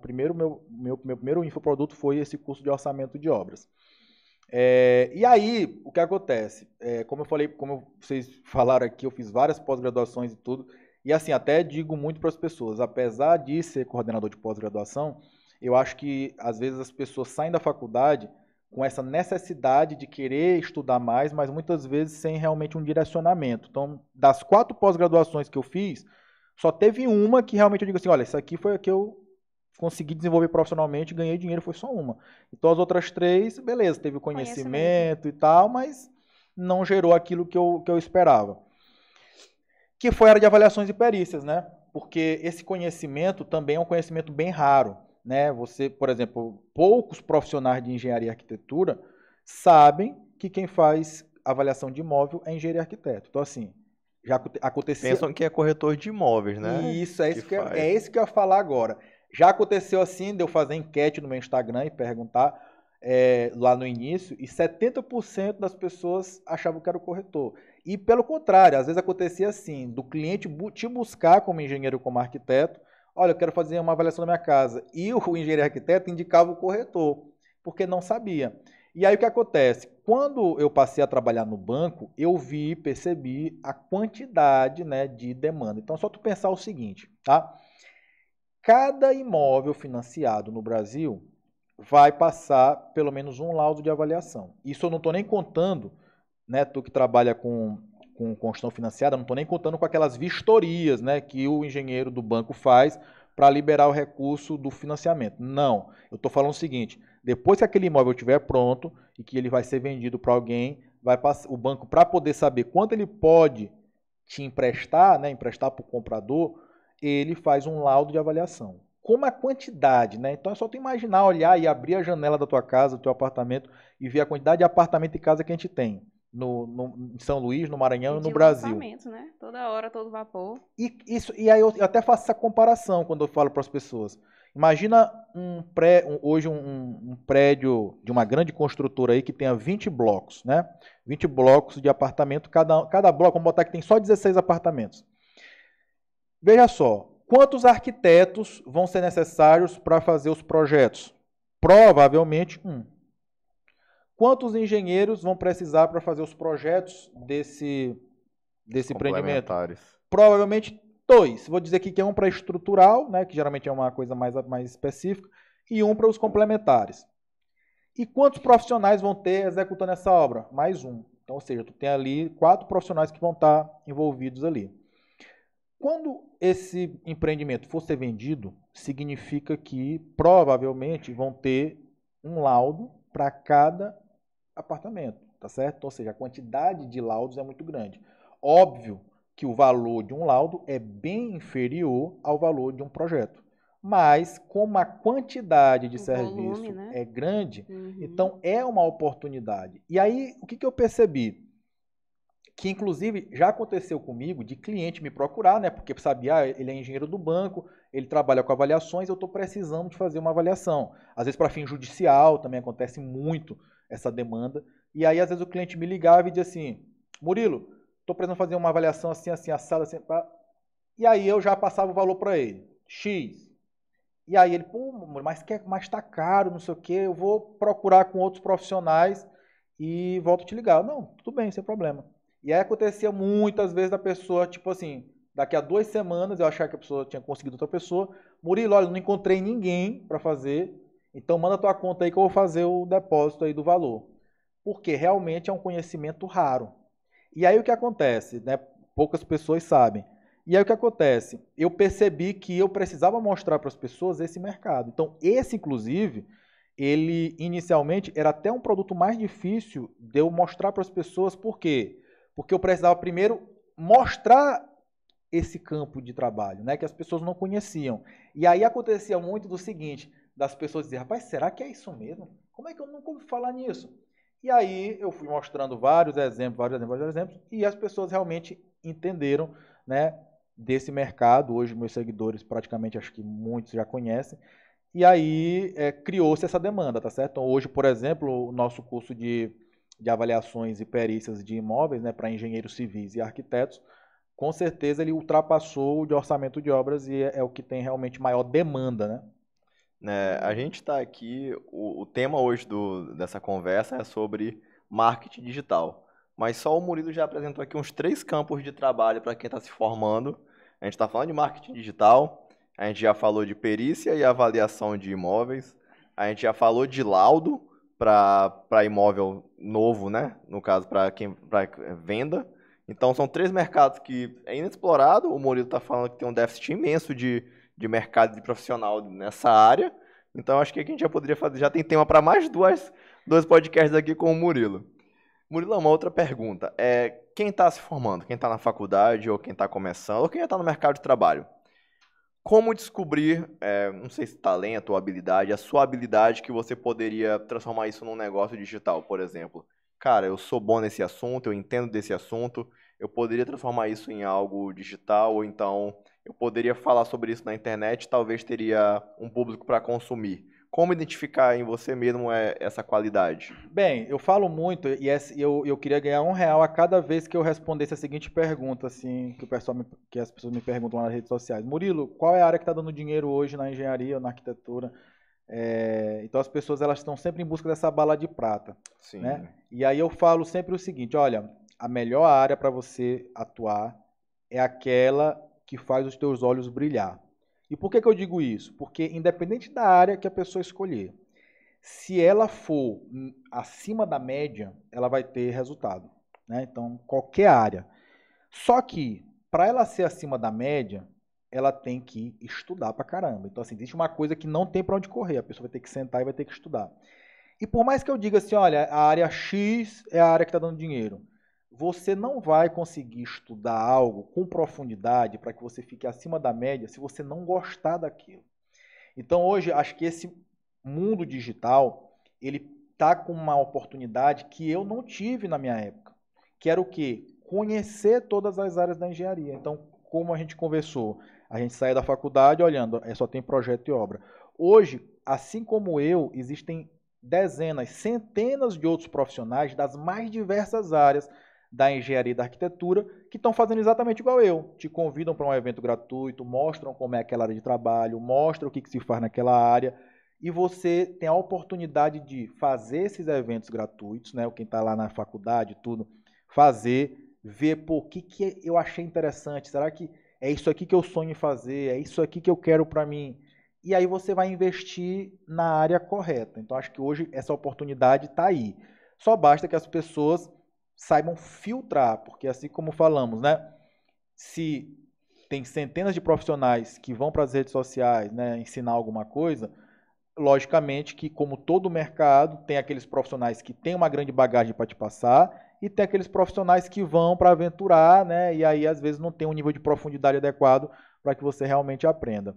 meu primeiro infoproduto foi esse curso de orçamento de obras. E aí, o que acontece? Como eu falei, como vocês falaram aqui, eu fiz várias pós-graduações e tudo. E assim, até digo muito para as pessoas, apesar de ser coordenador de pós-graduação, eu acho que às vezes as pessoas saem da faculdade com essa necessidade de querer estudar mais, mas muitas vezes sem realmente um direcionamento. Então, das 4 pós-graduações que eu fiz, só teve uma que realmente eu digo assim, olha, isso aqui foi a que eu consegui desenvolver profissionalmente, ganhei dinheiro, foi só uma. Então as outras 3, beleza, teve o conhecimento e tal, mas não gerou aquilo que eu esperava. Que foi a área de avaliações e perícias, né? Porque esse conhecimento também é um conhecimento bem raro, né? Você, por exemplo, poucos profissionais de engenharia e arquitetura sabem que quem faz avaliação de imóvel é engenheiro e arquiteto. Então, assim, Já acontecia... Pensam que é corretor de imóveis, né? Isso, é isso que eu ia falar agora. Já aconteceu assim, de eu fazer enquete no meu Instagram e perguntar lá no início, e 70% das pessoas achavam que era o corretor. E pelo contrário, às vezes acontecia assim, do cliente te buscar como engenheiro, como arquiteto, olha, eu quero fazer uma avaliação da minha casa, e o engenheiro arquiteto indicava o corretor, porque não sabia. E aí o que acontece? Quando eu passei a trabalhar no banco, eu percebi a quantidade, né, de demanda. Então, só tu pensar o seguinte, tá? Cada imóvel financiado no Brasil vai passar pelo menos um laudo de avaliação. Isso eu não estou nem contando, né, tu que trabalha com construção financiada, não estou nem contando com aquelas vistorias, né, que o engenheiro do banco faz para liberar o recurso do financiamento. Não, eu estou falando o seguinte, depois que aquele imóvel estiver pronto e que ele vai ser vendido para alguém, o banco, para poder saber quanto ele pode te emprestar, né, emprestar para o comprador, ele faz um laudo de avaliação. Como a quantidade, né? Então é só tu imaginar, olhar e abrir a janela da tua casa, do teu apartamento e ver a quantidade de apartamento e casa que a gente tem em São Luís, no Maranhão e no Brasil. Né? Toda hora, todo vapor. E aí eu até faço essa comparação quando eu falo para as pessoas. Imagina hoje um prédio de uma grande construtora aí que tenha 20 blocos, né? 20 blocos de apartamento, cada bloco, vamos botar que tem só 16 apartamentos. Veja só, quantos arquitetos vão ser necessários para fazer os projetos? Provavelmente um. Quantos engenheiros vão precisar para fazer os projetos desse empreendimento? Provavelmente 2. Vou dizer aqui que é um para estrutural, né, que geralmente é uma coisa mais específica, e um para os complementares. E quantos profissionais vão ter executando essa obra? Mais um. Então, ou seja, tu tem ali 4 profissionais que vão estar envolvidos ali. Quando esse empreendimento for ser vendido, significa que provavelmente vão ter um laudo para cada apartamento, tá certo? Ou seja, a quantidade de laudos é muito grande. Óbvio que o valor de um laudo é bem inferior ao valor de um projeto. Mas, como a quantidade de serviço é grande, então é uma oportunidade. E aí, o que eu percebi? Que, inclusive, já aconteceu comigo de cliente me procurar, né? Porque sabia, ele é engenheiro do banco, ele trabalha com avaliações, eu estou precisando de fazer uma avaliação. Às vezes, para fim judicial, também acontece muito essa demanda. E aí, às vezes, o cliente me ligava e dizia assim, Murilo, estou precisando fazer uma avaliação assim, assim, assada, assim, e aí eu já passava o valor para ele, X. E aí ele, pô, mas está caro, não sei o quê, eu vou procurar com outros profissionais e volto a te ligar. Não, tudo bem, sem problema. E aí acontecia muitas vezes da pessoa, tipo assim, daqui a 2 semanas eu achava que a pessoa tinha conseguido outra pessoa. Murilo, olha, não encontrei ninguém para fazer, então manda tua conta aí que eu vou fazer o depósito aí do valor. Porque realmente é um conhecimento raro. E aí o que acontece, né? Poucas pessoas sabem. E aí o que acontece? Eu percebi que eu precisava mostrar para as pessoas esse mercado. Então, esse, inclusive, ele inicialmente era até um produto mais difícil de eu mostrar para as pessoas. Por quê? Porque eu precisava primeiro mostrar esse campo de trabalho, né, que as pessoas não conheciam. E aí acontecia muito do seguinte, das pessoas dizerem, rapaz, será que é isso mesmo? Como é que eu nunca ouvi falar nisso? E aí eu fui mostrando vários exemplos, e as pessoas realmente entenderam, né, desse mercado. Hoje meus seguidores praticamente, acho que muitos já conhecem. E aí criou-se essa demanda, tá certo? Então, hoje, por exemplo, o nosso curso de avaliações e perícias de imóveis, né, para engenheiros civis e arquitetos, com certeza ele ultrapassou o de orçamento de obras e é o que tem realmente maior demanda, né? A gente está aqui, o tema hoje dessa conversa é sobre marketing digital, mas só o Murilo já apresentou aqui uns 3 campos de trabalho para quem está se formando. A gente está falando de marketing digital, a gente já falou de perícia e avaliação de imóveis, a gente já falou de laudo para imóvel novo, né? No caso, para venda. Então, são 3 mercados que é inexplorado. O Murilo está falando que tem um déficit imenso de mercado de profissional nessa área. Então, acho que a gente já poderia fazer. Já tem tema para mais 2 podcasts aqui com o Murilo. Murilo, uma outra pergunta. Quem está se formando? Quem está na faculdade, ou quem está começando, ou quem já está no mercado de trabalho? Como descobrir, não sei se talento ou habilidade, a sua habilidade que você poderia transformar isso num negócio digital, por exemplo? cara, eu sou bom nesse assunto, eu entendo desse assunto, eu poderia transformar isso em algo digital, ou então eu poderia falar sobre isso na internet, talvez teria um público para consumir. Como identificar em você mesmo essa qualidade? Bem, eu falo muito e eu queria ganhar R$ 1 a cada vez que eu respondesse a seguinte pergunta, assim, que as pessoas me perguntam lá nas redes sociais. Murilo, qual é a área que está dando dinheiro hoje na engenharia ou na arquitetura? Então as pessoas elas estão sempre em busca dessa bala de prata, Sim. né? E aí eu falo sempre o seguinte, olha, a melhor área para você atuar é aquela que faz os teus olhos brilhar. E por que eu digo isso? Porque independente da área que a pessoa escolher, se ela for acima da média, ela vai ter resultado, né? Então, qualquer área. Só que, para ela ser acima da média, ela tem que estudar pra caramba. Então, assim, existe uma coisa que não tem para onde correr. A pessoa vai ter que sentar e vai ter que estudar. E por mais que eu diga assim, olha, a área X é a área que está dando dinheiro, você não vai conseguir estudar algo com profundidade para que você fique acima da média se você não gostar daquilo. Então, hoje, acho que esse mundo digital, ele tá com uma oportunidade que eu não tive na minha época, que era o quê? Conhecer todas as áreas da engenharia. Então, como a gente conversou, a gente saiu da faculdade olhando, só tem projeto e obra. Hoje, assim como eu, existem dezenas, centenas de outros profissionais das mais diversas áreas da engenharia e da arquitetura que estão fazendo exatamente igual eu. Te convidam para um evento gratuito, mostram como é aquela área de trabalho, mostram o que se faz naquela área e você tem a oportunidade de fazer esses eventos gratuitos, né? Quem está lá na faculdade, tudo, fazer, ver, pô, o que eu achei interessante, será que é isso aqui que eu sonho em fazer, é isso aqui que eu quero para mim? E aí você vai investir na área correta. Então acho que hoje essa oportunidade está aí. Só basta que as pessoas saibam filtrar, porque assim como falamos, né? Se tem centenas de profissionais que vão para as redes sociais, né, ensinar alguma coisa, logicamente que, como todo mercado, tem aqueles profissionais que têm uma grande bagagem para te passar e tem aqueles profissionais que vão para aventurar, né? E aí, às vezes, não tem um nível de profundidade adequado para que você realmente aprenda.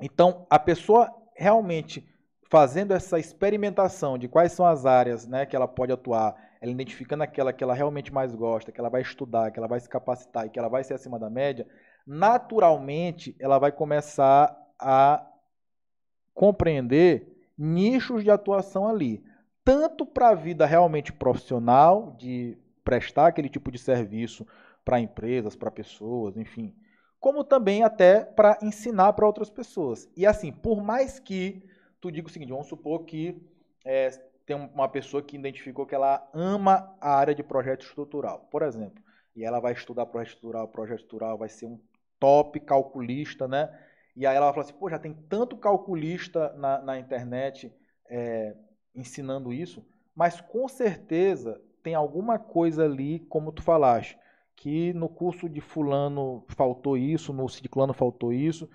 Então, a pessoa realmente fazendo essa experimentação de quais são as áreas, né, que ela pode atuar, ela identificando aquela que ela realmente mais gosta, que ela vai estudar, que ela vai se capacitar e que ela vai ser acima da média, naturalmente ela vai começar a compreender nichos de atuação ali, tanto para a vida realmente profissional, de prestar aquele tipo de serviço para empresas, para pessoas, enfim, como também até para ensinar para outras pessoas. E assim, por mais que tu diga o seguinte, vamos supor que tem uma pessoa que identificou que ela ama a área de projeto estrutural, por exemplo, e ela vai estudar projeto estrutural, vai ser um top calculista, né? E aí ela vai falar assim, pô, já tem tanto calculista na internet ensinando isso, mas com certeza tem alguma coisa ali, como tu falaste, que no curso de fulano faltou isso, no ciclano faltou isso,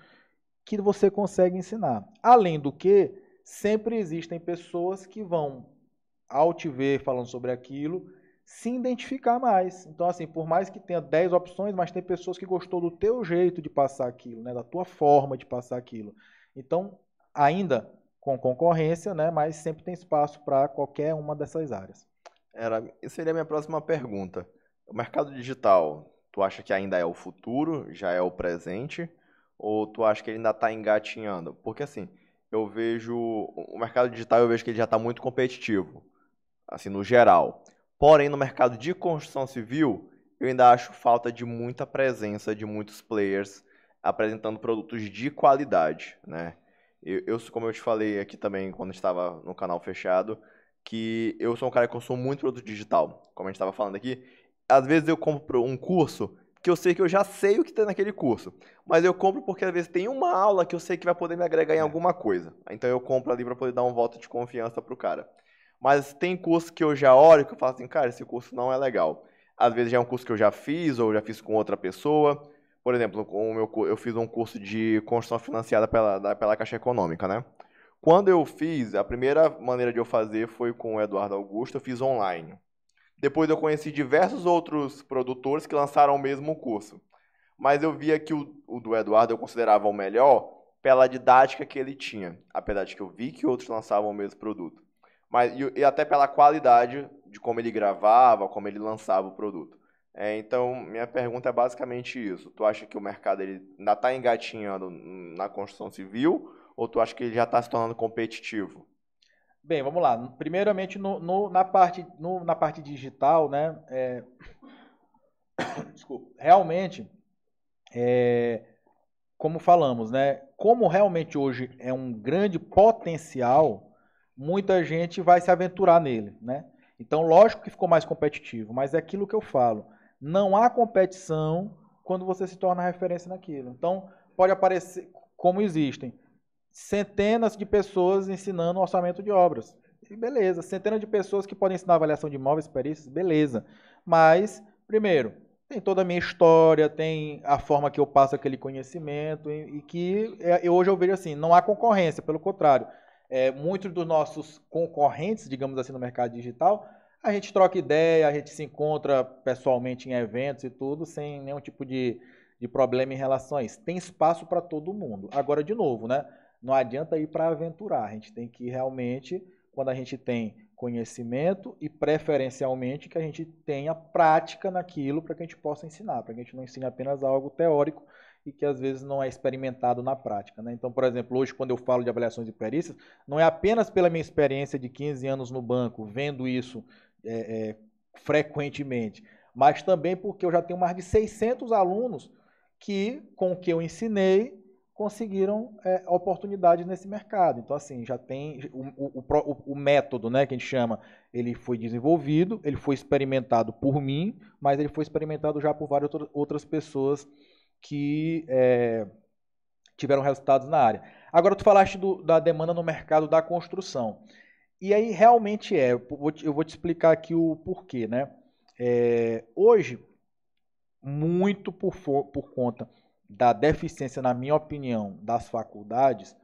que você consegue ensinar. Além do que, sempre existem pessoas que vão, ao te ver falando sobre aquilo, se identificar mais. Então, assim, por mais que tenha 10 opções, mas tem pessoas que gostou do teu jeito de passar aquilo, né, da tua forma de passar aquilo. Então, ainda com concorrência, né, mas sempre tem espaço para qualquer uma dessas áreas. Essa seria a minha próxima pergunta. O mercado digital, tu acha que ainda é o futuro, já é o presente, ou tu acha que ele ainda está engatinhando? Porque assim, eu vejo o mercado digital, eu vejo que ele já está muito competitivo, assim, no geral. Porém, no mercado de construção civil, eu ainda acho falta de muita presença de muitos players apresentando produtos de qualidade, né? Como eu te falei aqui também, quando estava no canal fechado, que eu sou um cara que consumo muito produto digital, como a gente estava falando aqui. Às vezes eu compro um curso que eu sei que eu já sei o que tem naquele curso, mas eu compro porque às vezes tem uma aula que eu sei que vai poder me agregar em alguma coisa. Então eu compro ali para poder dar um voto de confiança pro cara. Mas tem curso que eu já olho que eu falo assim, cara, esse curso não é legal. Às vezes já é um curso que eu já fiz ou já fiz com outra pessoa. Por exemplo, eu fiz um curso de construção financiada pela Caixa Econômica, né? Quando eu fiz, a primeira maneira de eu fazer foi com o Eduardo Augusto, eu fiz online. Depois eu conheci diversos outros produtores que lançaram o mesmo curso. Mas eu via que o do Eduardo eu considerava o melhor pela didática que ele tinha. Apesar de que eu vi que outros lançavam o mesmo produto. Mas, e até pela qualidade de como ele gravava, como ele lançava o produto. Então, minha pergunta é basicamente isso. Tu acha que o mercado ele ainda está engatinhando na construção civil ou tu acha que ele já está se tornando competitivo? Bem, vamos lá. Primeiramente, na parte digital, né? Desculpa. Realmente, como falamos, né? Como realmente hoje é um grande potencial, muita gente vai se aventurar nele, né? Então, lógico que ficou mais competitivo, mas é aquilo que eu falo. Não há competição quando você se torna referência naquilo. Então, pode aparecer, como existem, centenas de pessoas ensinando orçamento de obras. E beleza, centenas de pessoas que podem ensinar avaliação de imóveis, perícias, beleza. Mas, primeiro, tem toda a minha história, tem a forma que eu passo aquele conhecimento e que hoje eu vejo assim, não há concorrência, pelo contrário. Muitos dos nossos concorrentes, digamos assim, no mercado digital, a gente troca ideia, a gente se encontra pessoalmente em eventos e tudo, sem nenhum tipo de problema em relação a isso. Tem espaço para todo mundo. Agora, de novo, né? Não adianta ir para aventurar, a gente tem que realmente, quando a gente tem conhecimento e preferencialmente que a gente tenha prática naquilo para que a gente possa ensinar, para que a gente não ensine apenas algo teórico e que às vezes não é experimentado na prática, né? Então, por exemplo, hoje quando eu falo de avaliações de perícias, não é apenas pela minha experiência de 15 anos no banco, vendo isso frequentemente, mas também porque eu já tenho mais de 600 alunos que, com o que eu ensinei, conseguiram oportunidades nesse mercado. Então, assim, já tem o método, né, que a gente chama, ele foi desenvolvido, ele foi experimentado por mim, mas ele foi experimentado já por várias outras pessoas que tiveram resultados na área. Agora, tu falaste da demanda no mercado da construção. E aí, realmente eu vou te explicar aqui o porquê, né? Hoje, muito por conta da deficiência, na minha opinião, das faculdades,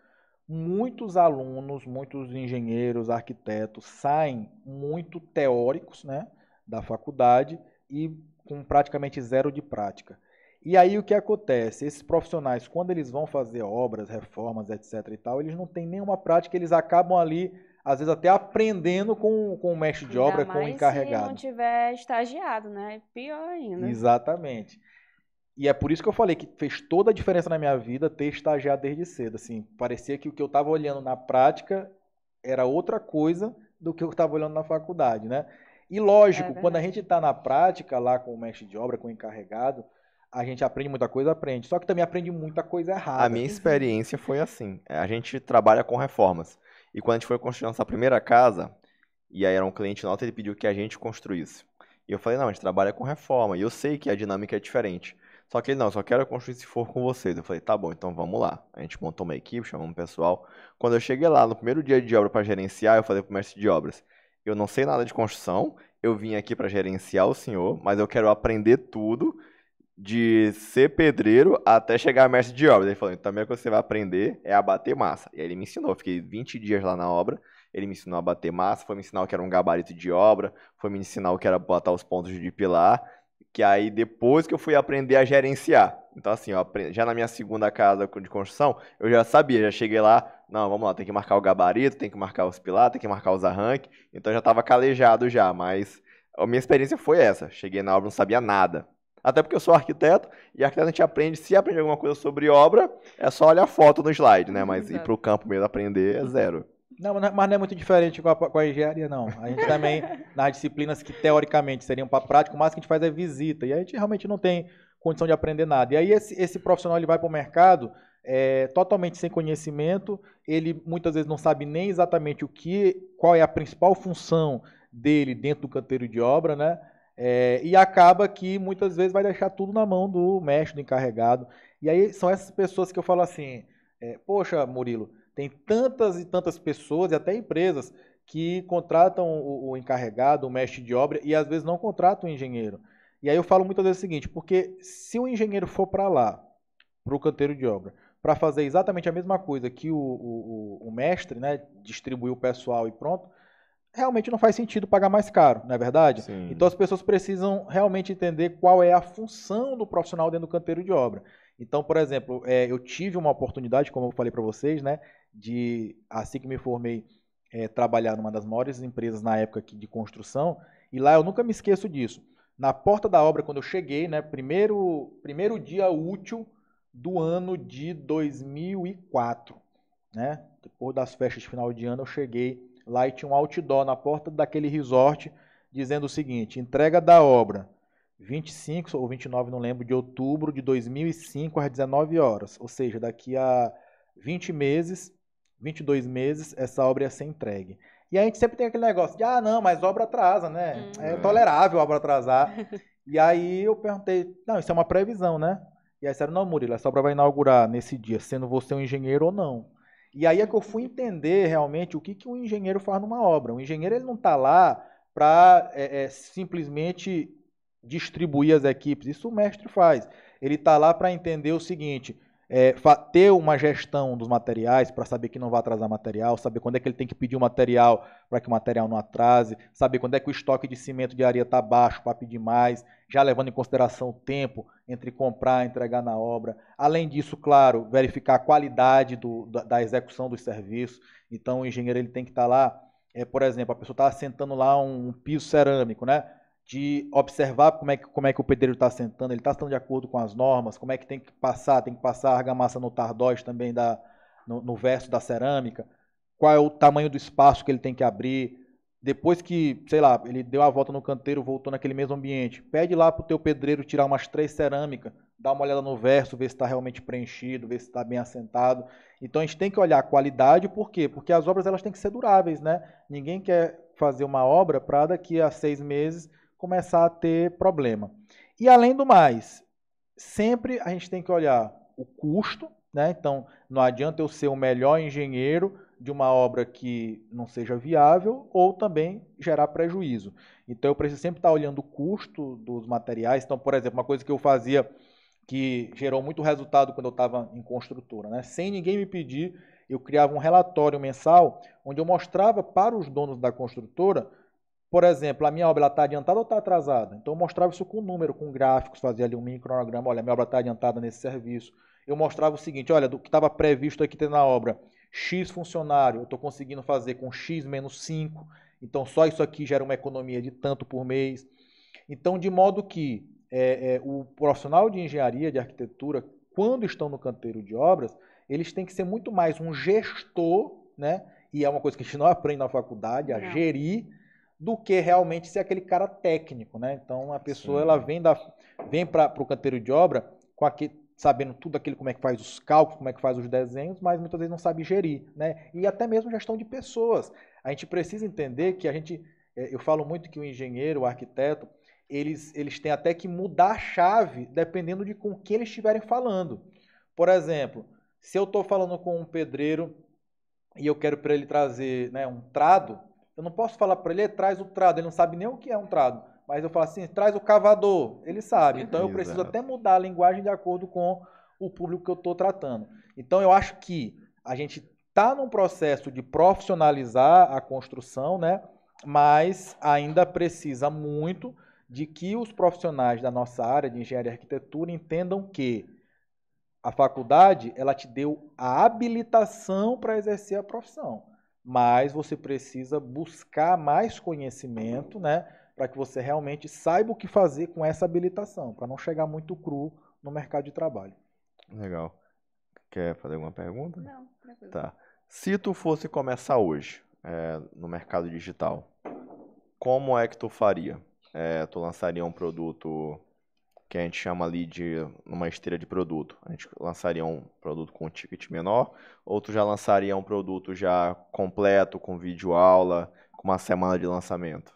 muitos alunos, muitos engenheiros, arquitetos saem muito teóricos, né, da faculdade e com praticamente zero de prática. E aí o que acontece? Esses profissionais, quando eles vão fazer obras, reformas, etc e tal, eles não têm nenhuma prática, eles acabam ali, às vezes até aprendendo com o mestre de obra, com o encarregado. Se não tiver estagiado, né? Pior ainda. Exatamente. E é por isso que eu falei que fez toda a diferença na minha vida ter estagiado desde cedo. Assim, parecia que o que eu estava olhando na prática era outra coisa do que eu estava olhando na faculdade, né? E lógico, quando a gente está na prática lá com o mestre de obra, com o encarregado, a gente aprende muita coisa, aprende. Só que também aprende muita coisa errada. A minha experiência foi assim. A gente trabalha com reformas. E quando a gente foi construir nossa primeira casa, e aí era um cliente nosso, ele pediu que a gente construísse. E eu falei, não, a gente trabalha com reforma. E eu sei que a dinâmica é diferente. Só que ele, não, só quero construir se for com vocês. Eu falei, tá bom, então vamos lá. A gente montou uma equipe, chamamos o pessoal. Quando eu cheguei lá, no primeiro dia de obra para gerenciar, eu falei pro mestre de obras, eu não sei nada de construção, eu vim aqui para gerenciar o senhor, mas eu quero aprender tudo, de ser pedreiro até chegar a mestre de obras. Ele falou, então também o que você vai aprender é a bater massa. E aí ele me ensinou, eu fiquei 20 dias lá na obra, ele me ensinou a bater massa, foi me ensinar o que era um gabarito de obra, foi me ensinar o que era botar os pontos de pilar, que aí depois que eu fui aprender a gerenciar. Então assim, já na minha segunda casa de construção, eu já sabia, já cheguei lá, não, vamos lá, tem que marcar o gabarito, tem que marcar os pilares, tem que marcar os arranques, então eu já estava calejado já, mas a minha experiência foi essa, cheguei na obra, não sabia nada. Até porque eu sou arquiteto, e arquiteto a gente aprende, se aprende alguma coisa sobre obra, é só olhar a foto no slide, né? Mas ir para o campo mesmo aprender é zero. Não, mas não é muito diferente com a engenharia, não. A gente também, nas disciplinas que teoricamente seriam para prática, o máximo que a gente faz é visita, e a gente realmente não tem condição de aprender nada. E aí esse profissional ele vai para o mercado totalmente sem conhecimento, ele muitas vezes não sabe nem exatamente qual é a principal função dele dentro do canteiro de obra, né? E acaba que muitas vezes vai deixar tudo na mão do mestre, do encarregado. E aí são essas pessoas que eu falo assim, poxa, Murilo, tem tantas e tantas pessoas e até empresas que contratam o encarregado, o mestre de obra e às vezes não contratam o engenheiro. E aí eu falo muitas vezes o seguinte, porque se o engenheiro for para lá, para o canteiro de obra, para fazer exatamente a mesma coisa que o mestre, né, distribuir o pessoal e pronto, realmente não faz sentido pagar mais caro, não é verdade? Sim. Então as pessoas precisam realmente entender qual é a função do profissional dentro do canteiro de obra. Então, por exemplo, eu tive uma oportunidade, como eu falei para vocês, né, assim que me formei, trabalhar numa das maiores empresas na época aqui de construção, e lá eu nunca me esqueço disso. Na porta da obra, quando eu cheguei, né, primeiro dia útil do ano de 2004, né? Depois das festas de final de ano, eu cheguei lá e tinha um outdoor na porta daquele resort dizendo o seguinte: entrega da obra 25 ou 29, não lembro, de outubro de 2005 às 19 horas. Ou seja, daqui a 20 meses, 22 meses, essa obra ia ser entregue. E a gente sempre tem aquele negócio de, não, mas obra atrasa, né? É tolerável a obra atrasar. E aí eu perguntei, não, isso é uma previsão, né? E aí disseram, não, Murilo, essa obra vai inaugurar nesse dia, sendo você um engenheiro ou não. E aí é que eu fui entender realmente o que um engenheiro faz numa obra. O engenheiro ele não está lá para simplesmente distribuir as equipes. Isso o mestre faz. Ele está lá para entender o seguinte, ter uma gestão dos materiais para saber que não vai atrasar material, saber quando é que ele tem que pedir o material para que o material não atrase, saber quando é que o estoque de cimento de areia está baixo para pedir mais, já levando em consideração o tempo entre comprar e entregar na obra. Além disso, claro, verificar a qualidade da execução dos serviços. Então, o engenheiro ele tem que estar lá, por exemplo, a pessoa está assentando lá um piso cerâmico, né? De observar como é que o pedreiro está assentando, ele está estando de acordo com as normas, como é que tem que passar a argamassa no tardóis também no verso da cerâmica, qual é o tamanho do espaço que ele tem que abrir. Depois que, sei lá, ele deu a volta no canteiro, voltou naquele mesmo ambiente, pede lá para o teu pedreiro tirar umas 3 cerâmicas, dá uma olhada no verso, ver se está realmente preenchido, ver se está bem assentado. Então a gente tem que olhar a qualidade, por quê? Porque as obras elas têm que ser duráveis, né? Ninguém quer fazer uma obra para daqui a 6 meses começar a ter problema. E além do mais, sempre a gente tem que olhar o custo, né? Então não adianta eu ser o melhor engenheiro de uma obra que não seja viável ou também gerar prejuízo. Então eu preciso sempre estar olhando o custo dos materiais. Então, por exemplo, uma coisa que eu fazia que gerou muito resultado quando eu estava em construtora, né? Sem ninguém me pedir, eu criava um relatório mensal onde eu mostrava para os donos da construtora, por exemplo, a minha obra está adiantada ou está atrasada? Então eu mostrava isso com número, com gráficos, fazia ali um mini cronograma, olha, a minha obra está adiantada nesse serviço. Eu mostrava o seguinte, olha, do que estava previsto aqui na obra, X funcionário, eu estou conseguindo fazer com X menos 5, então só isso aqui gera uma economia de tanto por mês. Então, de modo que o profissional de engenharia, de arquitetura, quando estão no canteiro de obras, eles têm que ser muito mais um gestor, né? E é uma coisa que a gente não aprende na faculdade, a gerir, do que realmente ser aquele cara técnico, né? Então, a pessoa ela vem para o canteiro de obra sabendo tudo aquilo, como é que faz os cálculos, como é que faz os desenhos, mas muitas vezes não sabe gerir, né? E até mesmo gestão de pessoas. A gente precisa entender que eu falo muito que o engenheiro, o arquiteto, eles têm até que mudar a chave dependendo de com quem eles estiverem falando. Por exemplo, se eu estou falando com um pedreiro e eu quero para ele trazer, né, um trado, eu não posso falar para ele, traz o trado, ele não sabe nem o que é um trado. Mas eu falo assim, traz o cavador, ele sabe. Então eu preciso até mudar a linguagem de acordo com o público que eu estou tratando. Então eu acho que a gente está num processo de profissionalizar a construção, né? Mas ainda precisa muito de que os profissionais da nossa área de engenharia e arquitetura entendam que a faculdade ela te deu a habilitação para exercer a profissão, mas você precisa buscar mais conhecimento, né, para que você realmente saiba o que fazer com essa habilitação, para não chegar muito cru no mercado de trabalho. Legal. Quer fazer alguma pergunta? Não, tranquilo. Tá. Se tu fosse começar hoje no mercado digital, como é que tu faria? Tu lançaria um produto que a gente chama ali de uma esteira de produto. A gente lançaria um produto com um ticket menor, ou tu já lançaria um produto já completo, com vídeo aula, com uma semana de lançamento?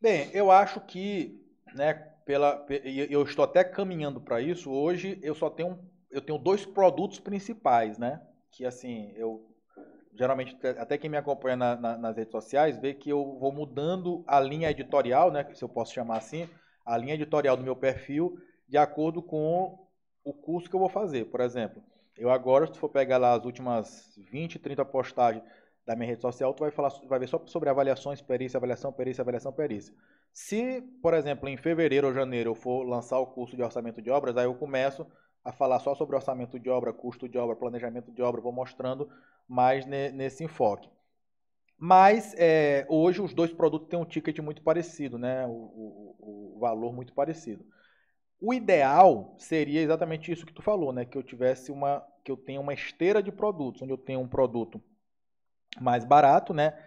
Bem, eu acho que, né, eu estou até caminhando para isso. Hoje eu tenho 2 produtos principais, né? Que assim, eu geralmente, até quem me acompanha nas redes sociais, vê que eu vou mudando a linha editorial, né, se eu posso chamar assim, a linha editorial do meu perfil, de acordo com o curso que eu vou fazer. Por exemplo, eu agora, se for pegar lá as últimas 20, 30 postagens da minha rede social, tu vai ver só sobre avaliações, perícia, avaliação, perícia, avaliação, perícia. Se, por exemplo, em fevereiro ou janeiro eu for lançar o curso de orçamento de obras, aí eu começo a falar só sobre orçamento de obra, custo de obra, planejamento de obra, vou mostrando mais nesse enfoque. Mas hoje os dois produtos têm um ticket muito parecido, né? O valor muito parecido. O ideal seria exatamente isso que tu falou, né? Que eu tenha uma esteira de produtos, onde eu tenha um produto mais barato, né?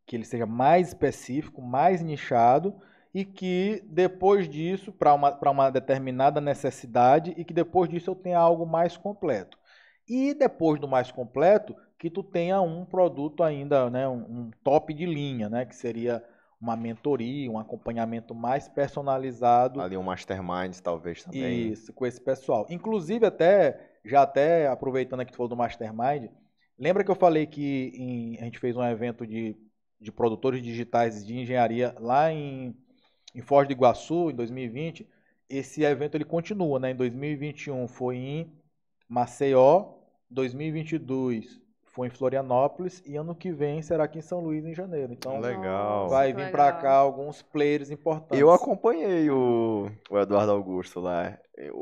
Que ele seja mais específico, mais nichado e que depois disso, para uma determinada necessidade, e que depois disso eu tenha algo mais completo. E depois do mais completo, que tu tenha um produto ainda, né, um top de linha, né, que seria uma mentoria, um acompanhamento mais personalizado. Ali um mastermind, talvez, também. Isso, com esse pessoal. Inclusive, até aproveitando aqui que tu falou do mastermind, lembra que eu falei que a gente fez um evento de produtores digitais de engenharia lá em Foz do Iguaçu, em 2020? Esse evento ele continua, né? Em 2021 foi em Maceió, 2022 foi em Florianópolis e ano que vem será aqui em São Luís, em janeiro. Então Legal. vai vir para cá alguns players importantes. Eu acompanhei o Eduardo Augusto lá.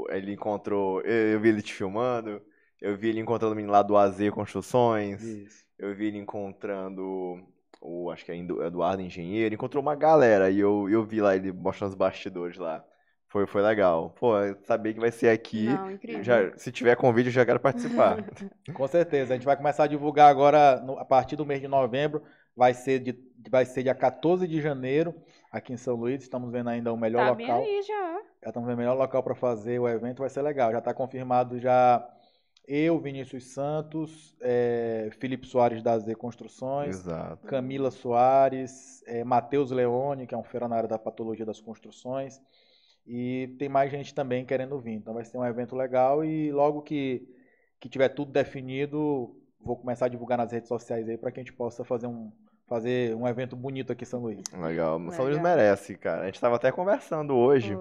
Ele encontrou. Eu vi ele te filmando. Eu vi ele encontrando o menino lá do AZ Construções. Isso. Eu vi ele encontrando acho que é Eduardo Engenheiro. Encontrou uma galera e eu vi lá ele mostrando os bastidores lá. Foi legal. Pô, eu sabia que vai ser aqui. Não, incrível. Se tiver convite, eu já quero participar. Com certeza. A gente vai começar a divulgar agora, a partir do mês de novembro. Vai ser dia 14 de janeiro, aqui em São Luís. Estamos vendo ainda o melhor local. Bem aí já. Já estamos vendo o melhor local para fazer o evento. Vai ser legal. Já está confirmado já eu, Vinícius Santos, Felipe Soares da Z Construções, Exato. Camila Soares, Matheus Leone, que é um fera na área da patologia das construções. E tem mais gente também querendo vir. Então vai ser um evento legal e logo que tiver tudo definido, vou começar a divulgar nas redes sociais aí para que a gente possa fazer um evento bonito aqui em São Luís. Legal. São Luís merece, cara. A gente estava até conversando hoje,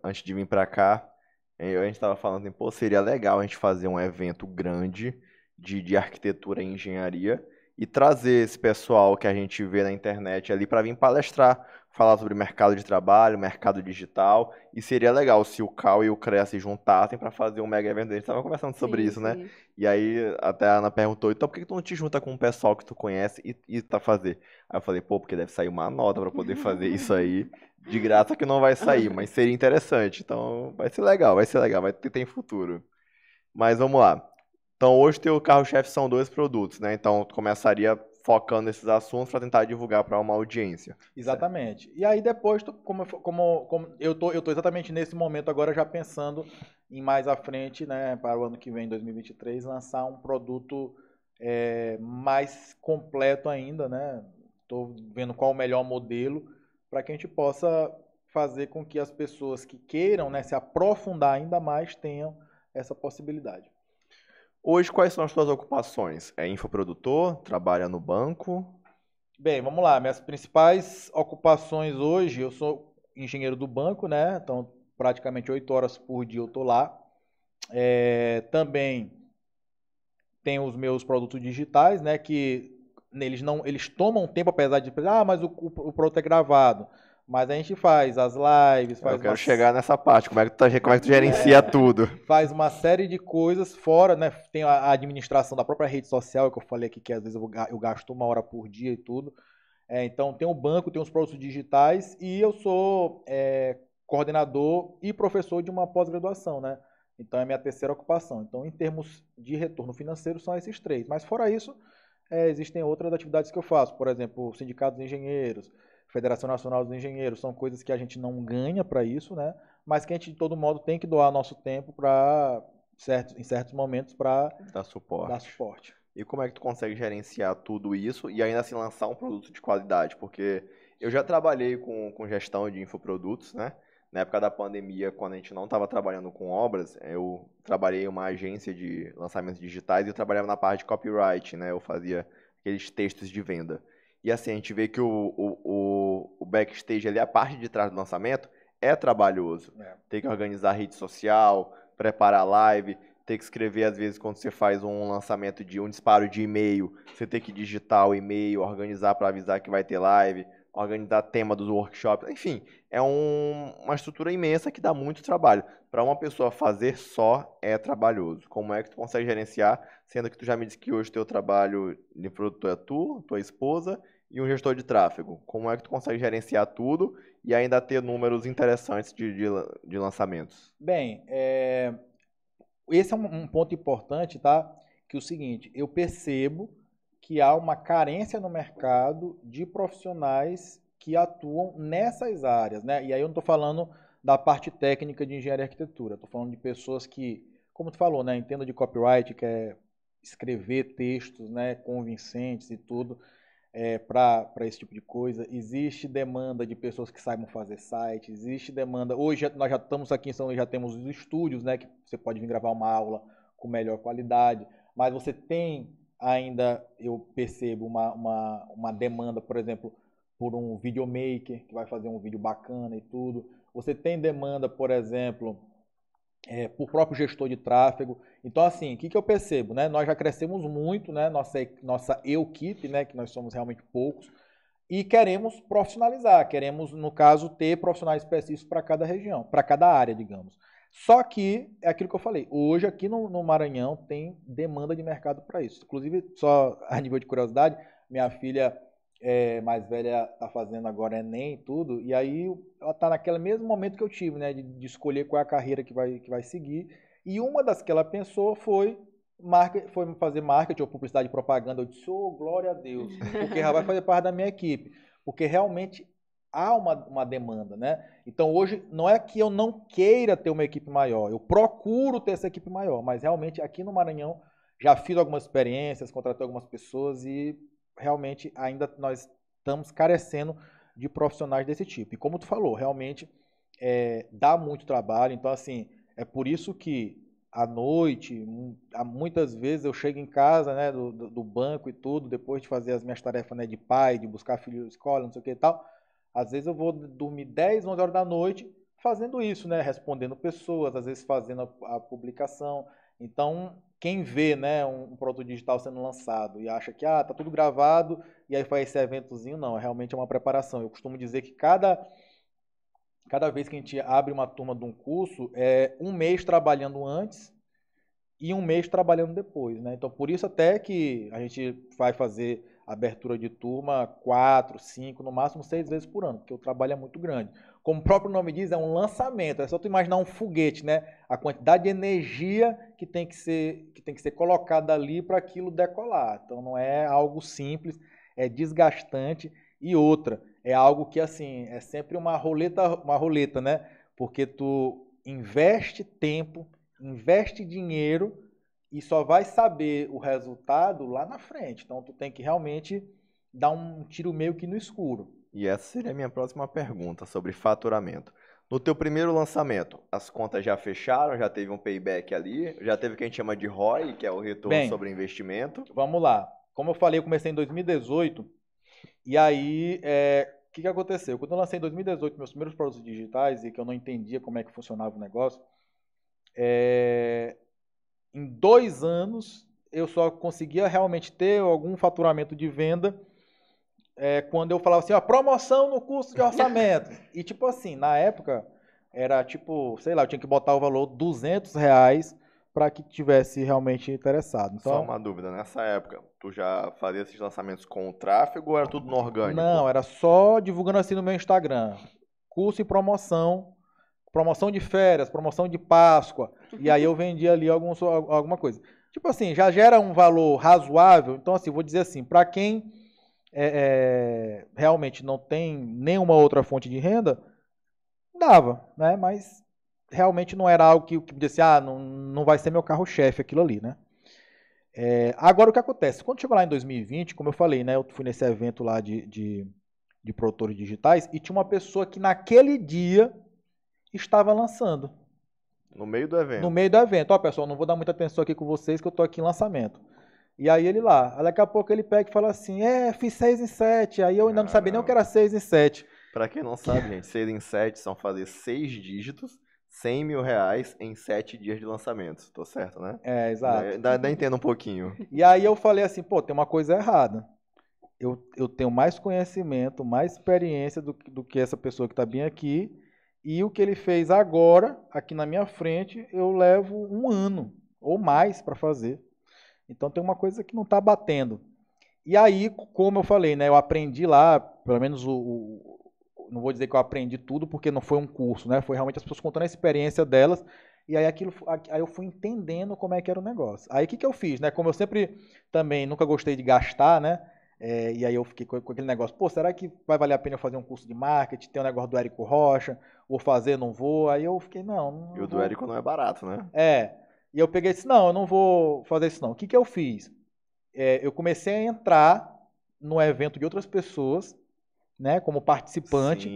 antes de vir para cá. A gente estava falando, pô, seria legal a gente fazer um evento grande de arquitetura e engenharia e trazer esse pessoal que a gente vê na internet ali para vir palestrar, falar sobre mercado de trabalho, mercado digital, e seria legal se o Cal e o CREA se juntassem para fazer um mega evento. A gente estava conversando sobre isso, né? E aí até a Ana perguntou, então por que tu não te junta com um pessoal que tu conhece e tá fazer? Aí eu falei, pô, porque deve sair uma nota para poder fazer isso aí. De graça que não vai sair, mas seria interessante. Então vai ser legal, vai ter futuro. Mas vamos lá. Então hoje teu carro-chefe são 2 produtos, né? Então tu começaria focando nesses assuntos para tentar divulgar para uma audiência. Exatamente. Certo? E aí depois, como eu tô exatamente nesse momento agora já pensando em mais à frente, né, para o ano que vem, 2023, lançar um produto mais completo ainda, né? Estou vendo qual o melhor modelo para que a gente possa fazer com que as pessoas que queiram, né, se aprofundar ainda mais tenham essa possibilidade. Hoje, quais são as suas ocupações? É infoprodutor? Trabalha no banco? Bem, vamos lá. Minhas principais ocupações hoje, eu sou engenheiro do banco, né? Então, praticamente 8 horas por dia eu estou lá. Também tenho os meus produtos digitais, né? Que eles tomam tempo, apesar de mas o produto é gravado. Mas a gente faz as lives, Eu quero chegar nessa parte, como é que tu gerencia tudo? Faz uma série de coisas fora, né? Tem a administração da própria rede social, que eu falei aqui, que às vezes eu gasto 1 hora por dia e tudo. Então tem o banco, tem os produtos digitais e eu sou coordenador e professor de uma pós-graduação, né? Então é a minha terceira ocupação. Então, em termos de retorno financeiro, são esses 3. Mas fora isso, existem outras atividades que eu faço. Por exemplo, o Sindicato dos Engenheiros, Federação Nacional dos Engenheiros, são coisas que a gente não ganha para isso, né? Mas que a gente, de todo modo, tem que doar nosso tempo em certos momentos para dar suporte. E como é que tu consegue gerenciar tudo isso e ainda assim lançar um produto de qualidade? Porque eu já trabalhei com gestão de infoprodutos, né? Na época da pandemia, quando a gente não estava trabalhando com obras, eu trabalhei em uma agência de lançamentos digitais e eu trabalhava na parte de copyright, né? Eu fazia aqueles textos de venda. E assim, a gente vê que o backstage ali, a parte de trás do lançamento, é trabalhoso. Tem que organizar a rede social, preparar a live, tem que escrever, às vezes, quando você faz um lançamento de um disparo de e-mail, você tem que digitar o e-mail, organizar para avisar que vai ter live, organizar tema dos workshops, enfim, é uma estrutura imensa que dá muito trabalho. Para uma pessoa fazer só é trabalhoso. Como é que tu consegue gerenciar, sendo que tu já me disse que hoje o teu trabalho de produtor é tu, tua esposa e um gestor de tráfego. Como é que tu consegue gerenciar tudo e ainda ter números interessantes de lançamentos? Bem, esse é um ponto importante, tá? Que é o seguinte, eu percebo que há uma carência no mercado de profissionais que atuam nessas áreas, né? E aí eu não estou falando da parte técnica de engenharia e arquitetura, estou falando de pessoas que, como tu falou, né, entendam de copyright, que é escrever textos, né, convincentes e tudo, para esse tipo de coisa. Existe demanda de pessoas que saibam fazer site, existe demanda. Hoje nós já estamos aqui em São Luís, já temos os estúdios, né, que você pode vir gravar uma aula com melhor qualidade, mas você tem ainda, eu percebo, uma demanda, por exemplo, por um videomaker que vai fazer um vídeo bacana e tudo. Você tem demanda, por exemplo, por próprio gestor de tráfego. Então, assim, o que eu percebo, né? Nós já crescemos muito, né? Nossa equipe, né? Que nós somos realmente poucos, e queremos profissionalizar, queremos, no caso, ter profissionais específicos para cada região, para cada área, digamos. Só que, é aquilo que eu falei, hoje aqui no Maranhão tem demanda de mercado para isso. Inclusive, só a nível de curiosidade, minha filha mais velha está fazendo agora Enem e tudo, e aí ela está naquele mesmo momento que eu tive, né, de escolher qual é a carreira que vai seguir, e uma das que ela pensou foi fazer marketing ou publicidade e propaganda. Eu disse, glória a Deus, porque ela vai fazer parte da minha equipe, porque realmente há uma demanda, né? Então hoje não é que eu não queira ter uma equipe maior, eu procuro ter essa equipe maior, mas realmente aqui no Maranhão já fiz algumas experiências, contratei algumas pessoas e realmente ainda nós estamos carecendo de profissionais desse tipo. E como tu falou, realmente dá muito trabalho. Então, assim, é por isso que à noite, muitas vezes eu chego em casa, né, do banco e tudo, depois de fazer as minhas tarefas, né, de pai, de buscar filho na escola, não sei o que e tal, às vezes eu vou dormir 10, 11 horas da noite fazendo isso, né, respondendo pessoas, às vezes fazendo a publicação. Então, quem vê, né, um produto digital sendo lançado e acha que tá tudo gravado e aí faz esse eventozinho, não, realmente é uma preparação. Eu costumo dizer que cada vez que a gente abre uma turma de um curso, é um mês trabalhando antes e um mês trabalhando depois, né? Então, por isso até que a gente vai fazer abertura de turma 4, 5, no máximo 6 vezes por ano, porque o trabalho é muito grande. Como o próprio nome diz, é um lançamento. É só tu imaginar um foguete, né? A quantidade de energia que tem que ser colocada ali para aquilo decolar. Então, não é algo simples, é desgastante. E outra, é algo que, assim, é sempre uma roleta, né? Porque tu investe tempo, investe dinheiro e só vai saber o resultado lá na frente. Então, tu tem que realmente dar um tiro meio que no escuro. E essa seria a minha próxima pergunta sobre faturamento. No teu primeiro lançamento, as contas já fecharam, já teve um payback ali, já teve o que a gente chama de ROI, que é o retorno sobre investimento. Vamos lá. Como eu falei, eu comecei em 2018, e aí, o que aconteceu? Quando eu lancei em 2018 meus primeiros produtos digitais, e que eu não entendia como é que funcionava o negócio, em 2 anos, eu só conseguia realmente ter algum faturamento de venda quando eu falava assim, promoção no curso de orçamento. E tipo assim, na época, era tipo, sei lá, eu tinha que botar o valor R$200 para que tivesse realmente interessado. Então, só uma dúvida, nessa época, tu já fazia esses lançamentos com o tráfego ou era tudo no orgânico? Não, era só divulgando assim no meu Instagram. Curso e promoção de férias, promoção de Páscoa, e aí eu vendia ali alguma coisa. Tipo assim, já gera um valor razoável, então assim, vou dizer assim, para quem realmente não tem nenhuma outra fonte de renda, dava, né? Mas realmente não era algo que disse, não vai ser meu carro-chefe aquilo ali, né? Agora o que acontece? Quando chegou lá em 2020, como eu falei, né? Eu fui nesse evento lá de produtores digitais e tinha uma pessoa que naquele dia estava lançando. No meio do evento? No meio do evento. Pessoal, não vou dar muita atenção aqui com vocês que eu tô aqui em lançamento. E aí ele lá. Daqui a pouco ele pega e fala assim, fiz 6 em 7. Aí eu ainda não sabia nem o que era 6 em 7. Pra quem não sabe, gente, 6 em 7 são fazer 6 dígitos, R$100 mil em 7 dias de lançamento. Tô certo, né? Exato. Ainda entendo um pouquinho. E aí eu falei assim, tem uma coisa errada. eu tenho mais conhecimento, mais experiência do que essa pessoa que está bem aqui, e o que ele fez agora, aqui na minha frente, eu levo 1 ano ou mais para fazer. Então tem uma coisa que não está batendo. E aí, como eu falei, né, eu aprendi lá, pelo menos não vou dizer que eu aprendi tudo, porque não foi um curso, né? Foi realmente as pessoas contando a experiência delas, e aí aí eu fui entendendo como é que era o negócio. Aí o que eu fiz, né? Como eu sempre também nunca gostei de gastar, né? E aí eu fiquei com aquele negócio, pô, será que vai valer a pena eu fazer um curso de marketing? Tem o negócio do Érico Rocha, vou fazer, não vou? Aí eu fiquei, não E o do vou. Érico não é barato, né? E eu peguei e disse, não, eu não vou fazer isso não. O que eu fiz? Eu comecei a entrar no evento de outras pessoas, né, como participante,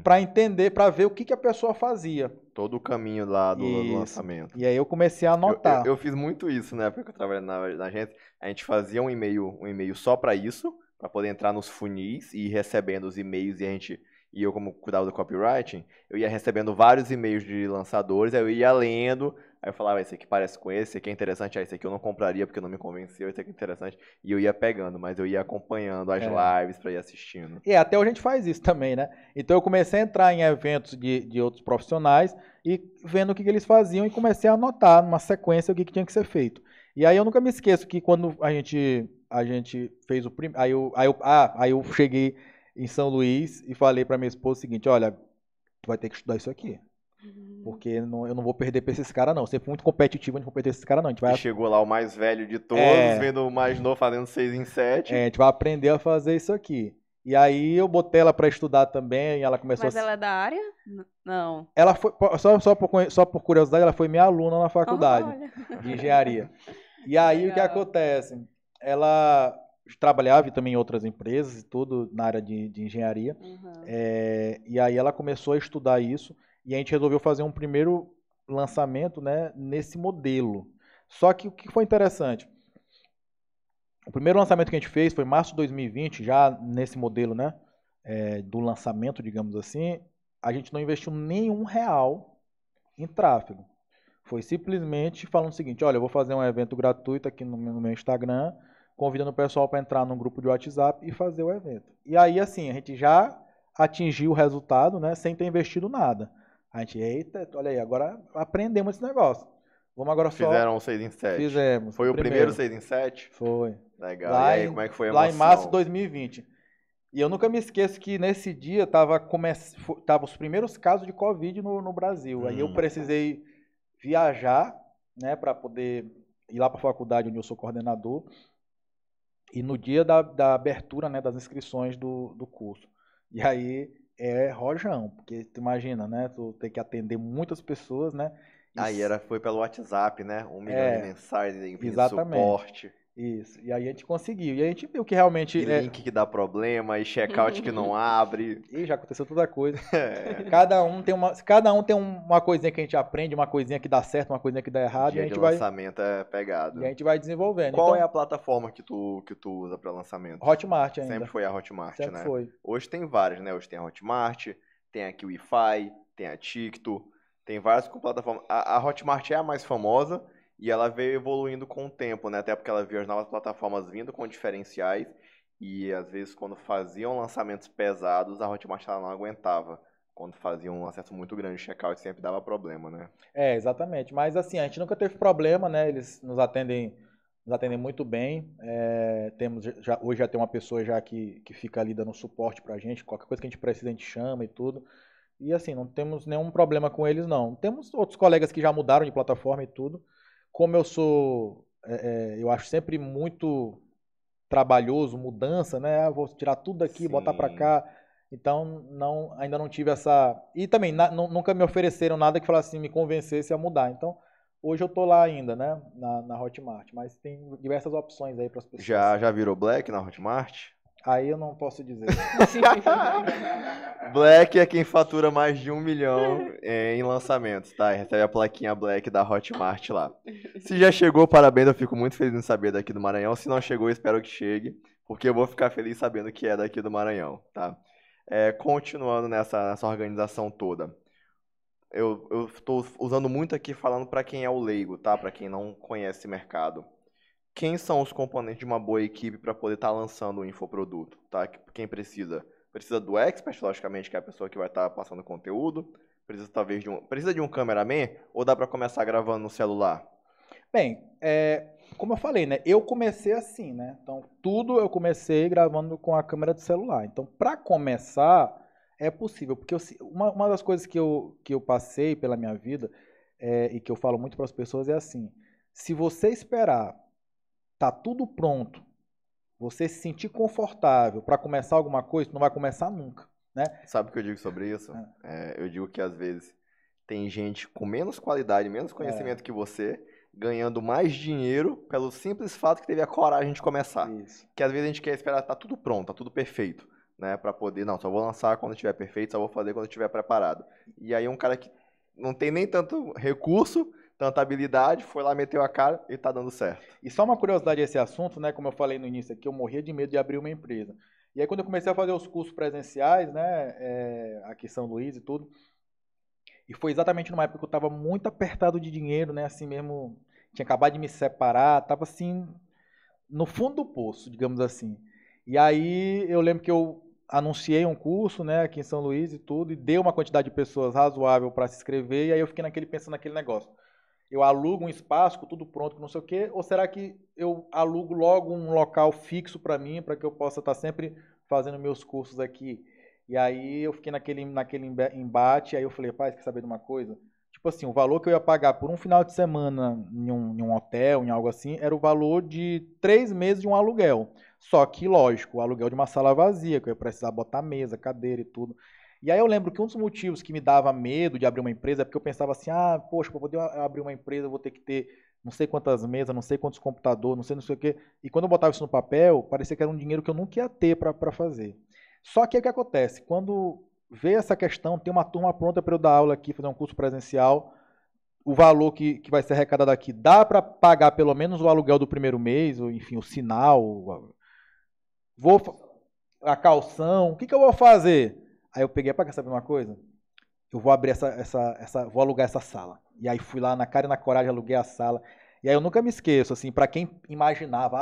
para entender, para ver o que a pessoa fazia. Todo o caminho lá do lançamento. E aí eu comecei a anotar. Eu fiz muito isso, né, porque eu trabalhava na agência. A gente fazia um e-mail só para isso, para poder entrar nos funis e ir recebendo os e-mails e eu como cuidava do copywriting, eu ia recebendo vários e-mails de lançadores, aí eu ia lendo, aí eu falava, esse aqui parece com esse aqui é interessante, esse aqui eu não compraria porque não me convenceu, esse aqui é interessante, e eu ia pegando, mas eu ia acompanhando as lives para ir assistindo. E até hoje a gente faz isso também, né? Então eu comecei a entrar em eventos de outros profissionais e vendo o que eles faziam e comecei a anotar numa sequência o que tinha que ser feito. E aí eu nunca me esqueço que quando a gente fez o primeiro, aí eu cheguei em São Luís e falei para minha esposa o seguinte, olha, tu vai ter que estudar isso aqui. Porque eu não vou perder pra esses caras, não. Eu sempre fui muito competitivo, a gente não vou perder esses caras, não. E chegou lá o mais velho de todos, vendo o mais novo fazendo 6 em 7. A gente vai aprender a fazer isso aqui. E aí eu botei ela pra estudar também, e ela começou Mas ela é da área? Não. Ela foi, só por curiosidade, ela foi minha aluna na faculdade de engenharia. E aí o que acontece? Ela trabalhava também em outras empresas e tudo na área de engenharia. E aí ela começou a estudar isso e a gente resolveu fazer um primeiro lançamento, né, nesse modelo. Só que o que foi interessante? O primeiro lançamento que a gente fez foi em março de 2020, já nesse modelo, né, do lançamento, digamos assim, a gente não investiu nenhum real em tráfego. Foi simplesmente falando o seguinte, olha, eu vou fazer um evento gratuito aqui no meu Instagram, convidando o pessoal para entrar num grupo de WhatsApp e fazer o evento. E aí, assim, a gente já atingiu o resultado, né, sem ter investido nada. A gente, eita, olha aí, agora aprendemos esse negócio. Vamos agora só... Fizeram um 6 em 7. Fizemos. Foi o primeiro 6 em 7? Foi. Legal. E aí, como é que foi a emoção? Lá em março de 2020. E eu nunca me esqueço que nesse dia tava os primeiros casos de Covid no Brasil. Aí eu precisei viajar, né, para poder ir lá para a faculdade onde eu sou coordenador. E no dia da abertura, né, das inscrições do curso. E aí é rojão, porque tu imagina, né, tu tem que atender muitas pessoas, né. Aí foi pelo WhatsApp, né, 1 milhão de mensagens de suporte. Isso, e aí a gente conseguiu, e a gente viu que realmente... E link que dá problema, e checkout que não abre. E já aconteceu toda coisa. Cada um tem uma coisinha que a gente aprende, uma coisinha que dá certo, uma coisinha que dá errado. Dia e a gente de lançamento é pegado. E a gente vai desenvolvendo. Qual é a plataforma que tu usa para lançamento? Hotmart ainda. Sempre foi a Hotmart, Sempre né? Foi. Hoje tem várias, né? Hoje tem a Hotmart, tem a QIFI, tem a Ticto, tem várias plataformas. A Hotmart é a mais famosa, e ela veio evoluindo com o tempo, né? Até porque ela viu as novas plataformas vindo com diferenciais e às vezes quando faziam lançamentos pesados, a Hotmart ela não aguentava. Quando faziam um acesso muito grande de checkout sempre dava problema, né? Exatamente. Mas assim, a gente nunca teve problema, né? Eles nos atendem muito bem. Hoje já tem uma pessoa já que fica ali dando suporte pra gente. Qualquer coisa que a gente precisa, a gente chama e tudo. E assim, não temos nenhum problema com eles, não. Temos outros colegas que já mudaram de plataforma e tudo. Como eu sou, eu acho sempre muito trabalhoso, mudança, né? Vou tirar tudo daqui, botar para cá. Então, ainda não tive essa... E também, nunca me ofereceram nada que falasse assim, me convencesse a mudar. Então, hoje eu tô lá ainda, né? Na Hotmart. Mas tem diversas opções aí para as pessoas. Já virou Black na Hotmart? Aí eu não posso dizer. Black é quem fatura mais de 1 milhão em lançamentos, tá? E recebe a plaquinha Black da Hotmart lá. Se já chegou, parabéns, eu fico muito feliz em saber daqui do Maranhão. Se não chegou, eu espero que chegue, porque eu vou ficar feliz sabendo que é daqui do Maranhão, tá? Continuando nessa organização toda. Eu estou usando muito aqui falando para quem é o leigo, tá? Para quem não conhece mercado. quem são os componentes de uma boa equipe para poder estar lançando um infoproduto, tá? Quem precisa? Precisa do expert, logicamente, que é a pessoa que vai estar passando conteúdo. Precisa talvez de um cameraman ou dá para começar gravando no celular? Bem, como eu falei, né? Eu comecei assim, né? Então, tudo eu comecei gravando com a câmera de celular. Então, para começar, é possível. Porque uma das coisas que eu passei pela minha vida e que eu falo muito para as pessoas é assim: se você esperar tá tudo pronto, você se sentir confortável para começar alguma coisa, não vai começar nunca, né? Sabe o que eu digo sobre isso? Eu digo que às vezes tem gente com menos qualidade, menos conhecimento que você, ganhando mais dinheiro pelo simples fato que teve a coragem de começar. Isso. Que às vezes a gente quer esperar tá tudo pronto, tá tudo perfeito, né? Para poder, não, só vou lançar quando estiver perfeito, só vou fazer quando estiver preparado. E aí um cara que não tem nem tanto recurso, tanta habilidade, foi lá, meteu a cara e tá dando certo. E só uma curiosidade desse assunto, né? Como eu falei no início aqui, eu morria de medo de abrir uma empresa. E aí quando eu comecei a fazer os cursos presenciais, né? Aqui em São Luís e tudo, e foi exatamente numa época que eu estava muito apertado de dinheiro, né? Assim mesmo, tinha acabado de me separar, estava assim, no fundo do poço, digamos assim. E aí eu lembro que eu anunciei um curso, né, aqui em São Luís e tudo, e dei uma quantidade de pessoas razoável para se inscrever, e aí eu fiquei pensando naquele negócio. Eu alugo um espaço com tudo pronto, com não sei o quê, ou será que eu alugo logo um local fixo para mim, para que eu possa estar sempre fazendo meus cursos aqui? E aí eu fiquei naquele embate, aí eu falei, pai, quer saber de uma coisa? Tipo assim, o valor que eu ia pagar por um final de semana em um hotel, em algo assim, era o valor de 3 meses de um aluguel. Só que, lógico, o aluguel de uma sala vazia, que eu ia precisar botar mesa, cadeira e tudo. E aí eu lembro que um dos motivos que me dava medo de abrir uma empresa é porque eu pensava assim, poxa, para poder abrir uma empresa eu vou ter que ter não sei quantas mesas, não sei quantos computadores, não sei o quê. E quando eu botava isso no papel, parecia que era um dinheiro que eu nunca ia ter para fazer. Só que o que acontece? Quando vê essa questão, tem uma turma pronta para eu dar aula aqui, fazer um curso presencial, o valor que vai ser arrecadado aqui, dá para pagar pelo menos o aluguel do primeiro mês, ou enfim, o sinal, a calção, o que eu vou fazer? Aí eu peguei, para quer saber uma coisa? Eu vou abrir vou alugar essa sala. E aí fui lá na cara e na coragem, aluguei a sala. E aí eu nunca me esqueço, assim, para quem imaginava,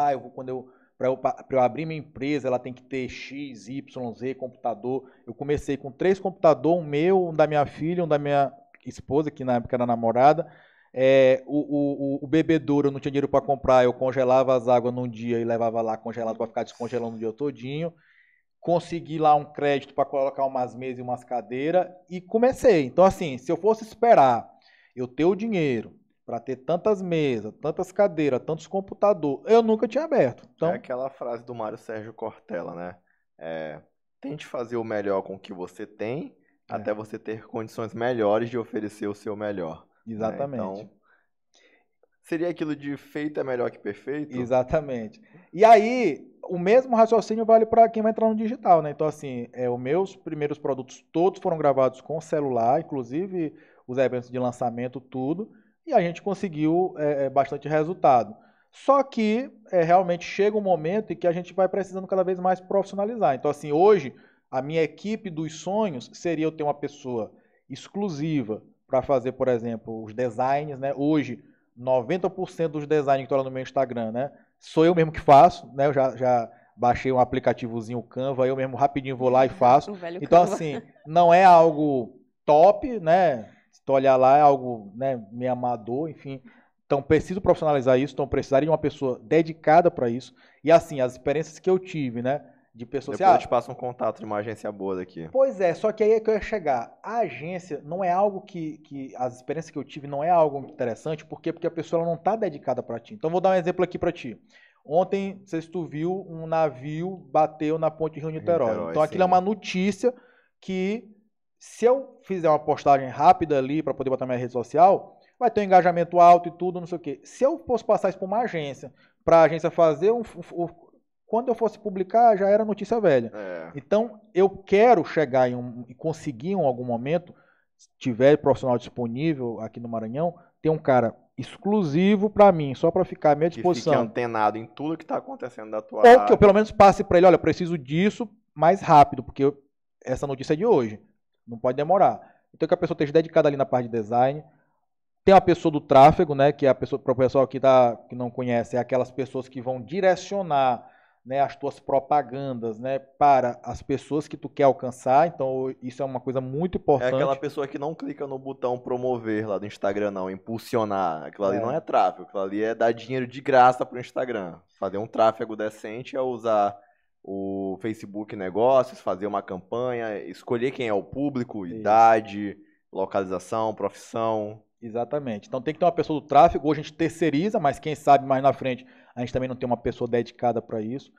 para eu abrir minha empresa, ela tem que ter X, Y, Z computador. Eu comecei com 3 computadores, um meu, um da minha filha, um da minha esposa, que na época era namorada. O bebedouro eu não tinha dinheiro para comprar, eu congelava as águas num dia e levava lá congelado para ficar descongelando o dia todinho. Consegui lá um crédito para colocar umas mesas e umas cadeiras e comecei. Então, assim, se eu fosse esperar eu ter o dinheiro para ter tantas mesas, tantas cadeiras, tantos computadores, eu nunca tinha aberto. Então, é aquela frase do Mário Sérgio Cortella, né? Tente fazer o melhor com o que você tem, até você ter condições melhores de oferecer o seu melhor. Exatamente. Né? Então, seria aquilo de feito é melhor que perfeito? Exatamente. E aí, o mesmo raciocínio vale para quem vai entrar no digital, né? Então, assim, os meus primeiros produtos todos foram gravados com celular, inclusive os eventos de lançamento, tudo, e a gente conseguiu bastante resultado. Só que realmente chega um momento em que a gente vai precisando cada vez mais profissionalizar. Então, assim, hoje, a minha equipe dos sonhos seria eu ter uma pessoa exclusiva para fazer, por exemplo, os designs, né? Hoje, 90% dos designs que estão lá no meu Instagram, né? Sou eu mesmo que faço, né? Eu já baixei um aplicativozinho, o Canva, eu mesmo rapidinho vou lá e faço. Então, assim, não é algo top, né? Se tu olhar lá, é algo, né, meio amador, enfim. Então, preciso profissionalizar isso, então precisaria de uma pessoa dedicada para isso. E, assim, as experiências que eu tive, né? De pessoas Depois eu te passo um contato de uma agência boa daqui. Pois é, só que aí é que eu ia chegar. A agência não é algo que as experiências que eu tive não é algo interessante, por quê? Porque a pessoa não está dedicada para ti. Então vou dar um exemplo aqui para ti. Ontem, não sei se tu viu, um navio bateu na ponte de Rio-Niterói. Então aquilo é uma notícia que, se eu fizer uma postagem rápida ali para poder botar na minha rede social, vai ter um engajamento alto e tudo, não sei o quê. Se eu fosse passar isso para uma agência, para a agência fazer quando eu fosse publicar, já era notícia velha. Então, eu quero chegar e conseguir em algum momento, se tiver profissional disponível aqui no Maranhão, ter um cara exclusivo para mim, só para ficar à minha disposição. Que fique antenado em tudo que está acontecendo da tua Ou que eu pelo menos passe para ele, olha, eu preciso disso mais rápido, porque essa notícia é de hoje, não pode demorar. Então, que a pessoa esteja dedicada ali na parte de design, Tem a pessoa do tráfego, né, que é a pessoa, para o pessoal que não conhece, é aquelas pessoas que vão direcionar, né, as tuas propagandas, né, para as pessoas que tu quer alcançar. Então, isso é uma coisa muito É aquela importante. pessoa que não clica no botão promover lá do Instagram, não, impulsionar. Aquilo ali não É, é tráfego, aquilo ali é dar dinheiro de graça pro Instagram. Fazer um tráfego decente é usar o Facebook Negócios, fazer uma campanha, escolher quem é o público, isso. idade, localização, profissão. Exatamente. Então tem que ter uma pessoa do tráfego. Hoje a gente terceiriza, mas quem sabe mais na frente a gente também não tem uma pessoa dedicada para isso.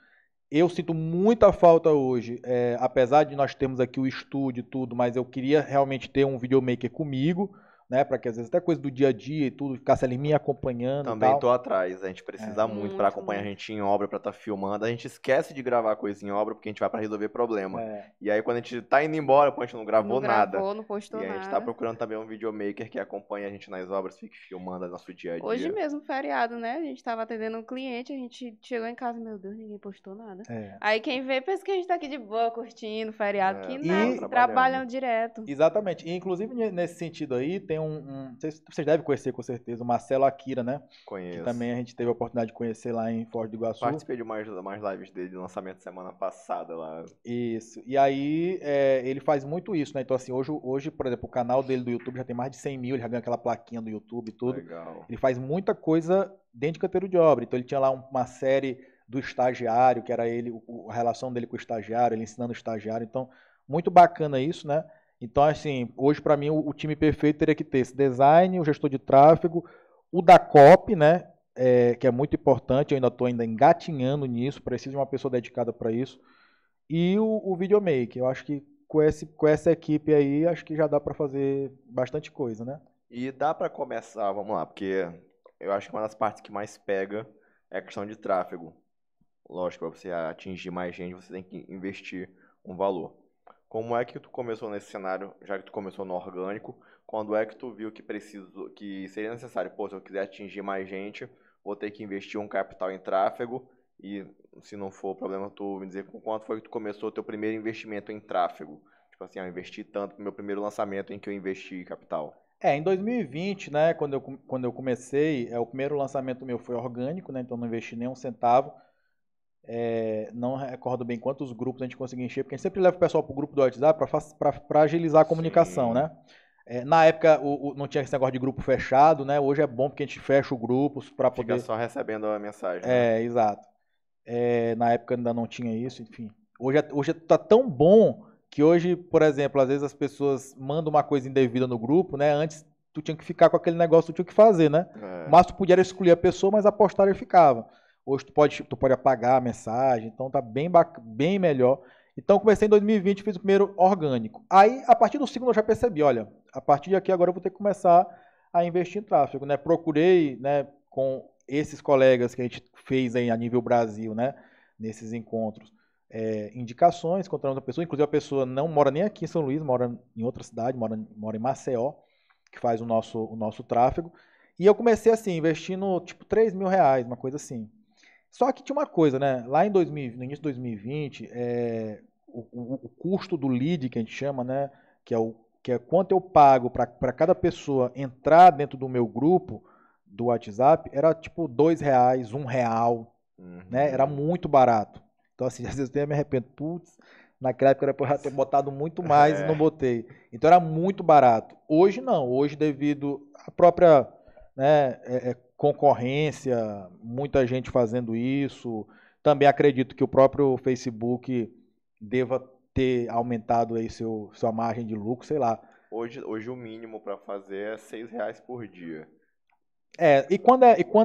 Eu sinto muita falta hoje, apesar de nós termos aqui o estúdio e tudo, mas eu queria realmente ter um videomaker comigo, né, para que às vezes até coisa do dia a dia e tudo ficasse ali me acompanhando e Também tô tal. atrás. A gente precisa muito para Muito, acompanhar a muito. gente em obra, para estar filmando. A gente esquece de gravar coisa em obra porque a gente vai para resolver problema. É, E aí quando a gente tá indo embora, pô, a gente não Não gravou nada. gravou, não postou E a gente tá nada. procurando também um videomaker que acompanhe a gente nas obras, fique filmando o nosso dia a dia. Hoje mesmo, feriado, né? A gente tava atendendo um cliente, a gente chegou em casa, meu Deus, ninguém postou nada. é. Aí quem vê, pensa que a gente tá aqui de boa, curtindo, feriado, É, que tava nada, trabalhando. trabalhando direto. Exatamente. E, inclusive, nesse sentido aí, tem vocês devem conhecer com certeza, o Marcelo Akira, né? Que Conheço. também a gente teve a oportunidade de conhecer lá em Foz do Iguaçu. Participei de mais lives dele de lançamento semana passada lá. Isso. E aí, ele faz muito isso, né? Então, assim, hoje, por exemplo, o canal dele do YouTube já tem mais de 100 mil, ele já ganha aquela plaquinha do YouTube e tudo. Legal. Ele faz muita coisa dentro de canteiro de obra. Então, ele tinha lá uma série do estagiário, que era ele, a relação dele com o estagiário, ele ensinando o estagiário. Então, muito bacana isso, né? Então, assim, hoje para mim o time perfeito teria que ter esse design, o gestor de tráfego, o da copy, né? Que é muito importante, eu ainda estou engatinhando nisso, preciso de uma pessoa dedicada para isso. E o videomaker, eu acho que com essa equipe aí, acho que já dá para fazer bastante coisa, né? E dá pra começar, vamos lá, porque eu acho que uma das partes que mais pega é a questão de tráfego. Lógico, para você atingir mais gente, você tem que investir um valor. Como é que tu começou nesse cenário, já que tu começou no orgânico, quando é que tu viu que seria necessário, pô, se eu quiser atingir mais gente, vou ter que investir um capital em tráfego e se não for problema tu me dizer com quanto foi que tu começou o teu primeiro investimento em tráfego? Tipo assim, eu investi tanto no meu primeiro lançamento em que eu investi capital. Em 2020, né, quando eu comecei, o primeiro lançamento meu foi orgânico, né, então não investi nem um centavo. Não recordo bem quantos grupos a gente conseguiu encher, porque a gente sempre leva o pessoal para o grupo do WhatsApp para agilizar a comunicação, Sim. né? Na época não tinha esse negócio de grupo fechado, né? Hoje é bom porque a gente fecha o grupo para Fica poder. só recebendo a mensagem, né? Exato. Na época ainda não tinha isso, enfim. Hoje tá tão bom que hoje, por exemplo, às vezes as pessoas mandam uma coisa indevida no grupo, né? Antes tu tinha que ficar com aquele negócio, tu tinha que fazer, né? Mas tu podia escolher a pessoa, mas a postagem ficava. Hoje tu pode apagar a mensagem, então tá bem melhor. Então comecei em 2020, fiz o primeiro orgânico. Aí, a partir do segundo eu já percebi, olha, a partir de aqui agora eu vou ter que começar a investir em tráfego, né? Procurei, né, com esses colegas que a gente fez aí a nível Brasil, né, nesses encontros, indicações, encontramos uma pessoa, inclusive a pessoa não mora nem aqui em São Luís, mora em outra cidade, mora em Maceió, que faz o nosso tráfego. E eu comecei assim, investindo tipo R$ 3.000, uma coisa assim. Só que tinha uma coisa, né? Lá no início de 2020, o custo do lead, que a gente chama, né? Que é quanto eu pago para cada pessoa entrar dentro do meu grupo do WhatsApp, era tipo R$ 2, R$ 1, né? Era muito barato. Então, assim, às vezes eu até me arrependo. Putz, naquela época era para ter botado muito mais e não botei. Então era muito barato. Hoje não. Hoje, devido à própria, né, concorrência, muita gente fazendo isso. Também acredito que o próprio Facebook deva ter aumentado aí sua margem de lucro, sei lá. Hoje o mínimo para fazer é R$ 6 por dia. E quando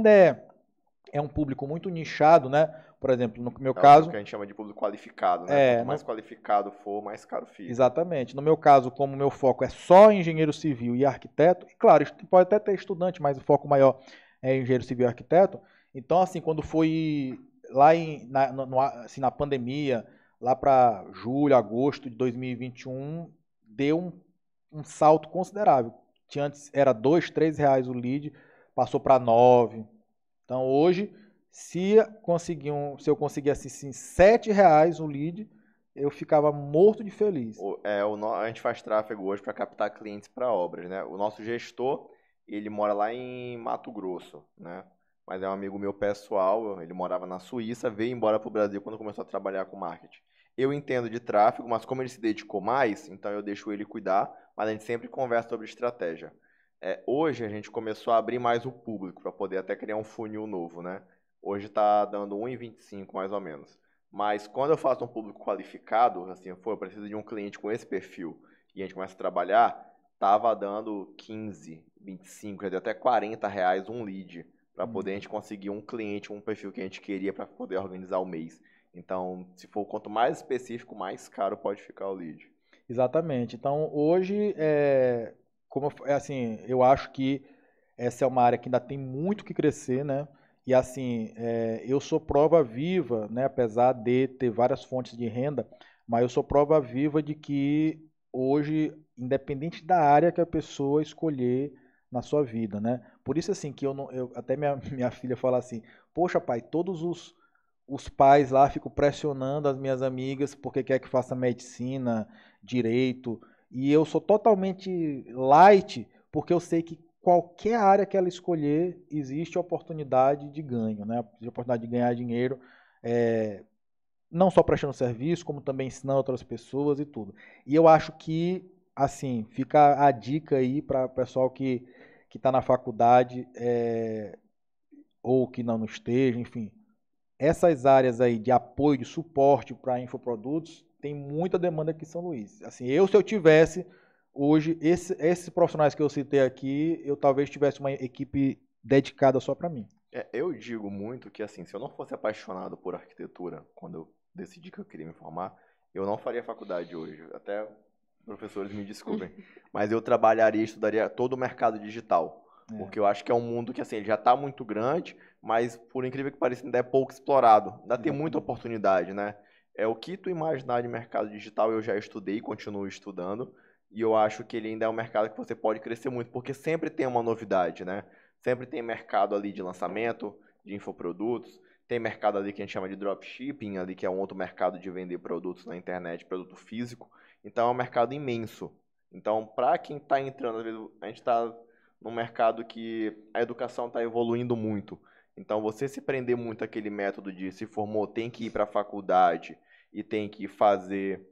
é um público muito nichado, né? Por exemplo, no meu É caso. o que a gente chama de público qualificado, né? Quanto mais qualificado for, mais caro fica. Exatamente. No meu caso, como o meu foco é só engenheiro civil e arquiteto, e claro, pode até ter estudante, mas o foco maior é engenheiro civil e arquiteto. Então, assim, quando foi lá assim, na pandemia, lá para julho, agosto de 2021, deu um salto considerável. Antes era R$ 2, R$ 3 o lead, passou para 9. Então, hoje, se eu conseguisse assim, R$ 7 o lead, eu ficava morto de feliz. A gente faz tráfego hoje para captar clientes para obras, né? O nosso gestor, ele mora lá em Mato Grosso, né? Mas é um amigo meu pessoal, ele morava na Suíça, veio embora para o Brasil quando começou a trabalhar com marketing. Eu entendo de tráfego, mas como ele se dedicou mais, então eu deixo ele cuidar, mas a gente sempre conversa sobre estratégia. Hoje a gente começou a abrir mais o público para poder até criar um funil novo, né? Hoje está dando 1,25 mais ou menos. Mas quando eu faço um público qualificado, assim, eu preciso de um cliente com esse perfil e a gente começa a trabalhar, tava dando 15, 25, quer dizer, até R$ 40 um lead para poder a gente conseguir um cliente, um perfil que a gente queria para poder organizar o mês. Então, se for quanto mais específico, mais caro pode ficar o lead. Exatamente. Então, hoje, assim, eu acho que essa é uma área que ainda tem muito que crescer, né? E assim, eu sou prova viva, né? Apesar de ter várias fontes de renda, mas eu sou prova viva de que hoje, independente da área que a pessoa escolher na sua vida, né? Por isso assim que eu não, até minha filha fala assim, poxa pai, todos os pais lá ficam pressionando as minhas amigas porque quer que faça medicina, direito, e eu sou totalmente light porque eu sei que qualquer área que ela escolher existe oportunidade de ganho, né? Existe oportunidade de ganhar dinheiro, não só prestando serviço, como também ensinando outras pessoas e tudo. E eu acho que, assim, fica a dica aí para o pessoal que está na faculdade ou que não esteja, enfim, essas áreas aí de apoio, de suporte para infoprodutos, tem muita demanda aqui em São Luís. Assim, se eu tivesse hoje, esses profissionais que eu citei aqui, eu talvez tivesse uma equipe dedicada só para mim. Eu digo muito que, assim, se eu não fosse apaixonado por arquitetura, quando eu decidi que eu queria me formar, eu não faria faculdade hoje. Até professores me desculpem. Mas eu trabalharia e estudaria todo o mercado digital. Porque eu acho que é um mundo que, assim, ele já está muito grande, mas, por incrível que pareça, ainda é pouco explorado. Ainda tem muita oportunidade, né? O que tu imaginar de mercado digital, eu já estudei e continuo estudando. E eu acho que ele ainda é um mercado que você pode crescer muito, porque sempre tem uma novidade, né? Sempre tem mercado ali de lançamento, de infoprodutos, tem mercado ali que a gente chama de dropshipping, ali que é um outro mercado de vender produtos na internet, produto físico. Então é um mercado imenso. Então, para quem está entrando, às vezes a gente está num mercado que a educação está evoluindo muito. Então, você se prender muito àquele método de se formou, tem que ir para a faculdade e tem que fazer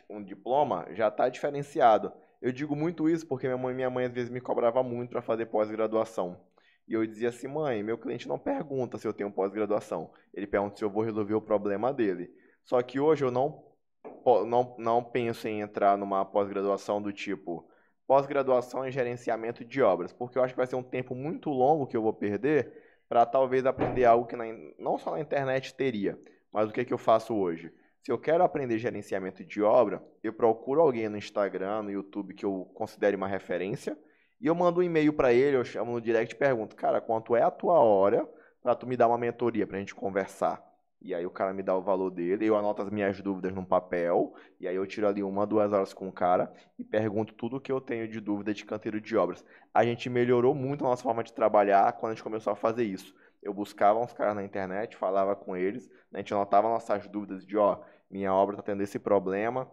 um diploma, já está diferenciado. Eu digo muito isso porque minha mãe às vezes me cobrava muito para fazer pós-graduação. E eu dizia assim, mãe, meu cliente não pergunta se eu tenho pós-graduação. Ele pergunta se eu vou resolver o problema dele. Só que hoje eu não penso em entrar numa pós-graduação do tipo pós-graduação em gerenciamento de obras, porque eu acho que vai ser um tempo muito longo que eu vou perder para talvez aprender algo que não só na internet teria, mas o que eu faço hoje? Se eu quero aprender gerenciamento de obra, eu procuro alguém no Instagram, no YouTube que eu considere uma referência e eu mando um e-mail para ele, eu chamo no direct e pergunto, cara, quanto é a tua hora para tu me dar uma mentoria para a gente conversar? E aí o cara me dá o valor dele, eu anoto as minhas dúvidas num papel, e aí eu tiro ali 1, 2 horas com o cara e pergunto tudo o que eu tenho de dúvida de canteiro de obras. A gente melhorou muito a nossa forma de trabalhar quando a gente começou a fazer isso. Eu buscava uns caras na internet, falava com eles, a gente anotava nossas dúvidas de, minha obra está tendo esse problema,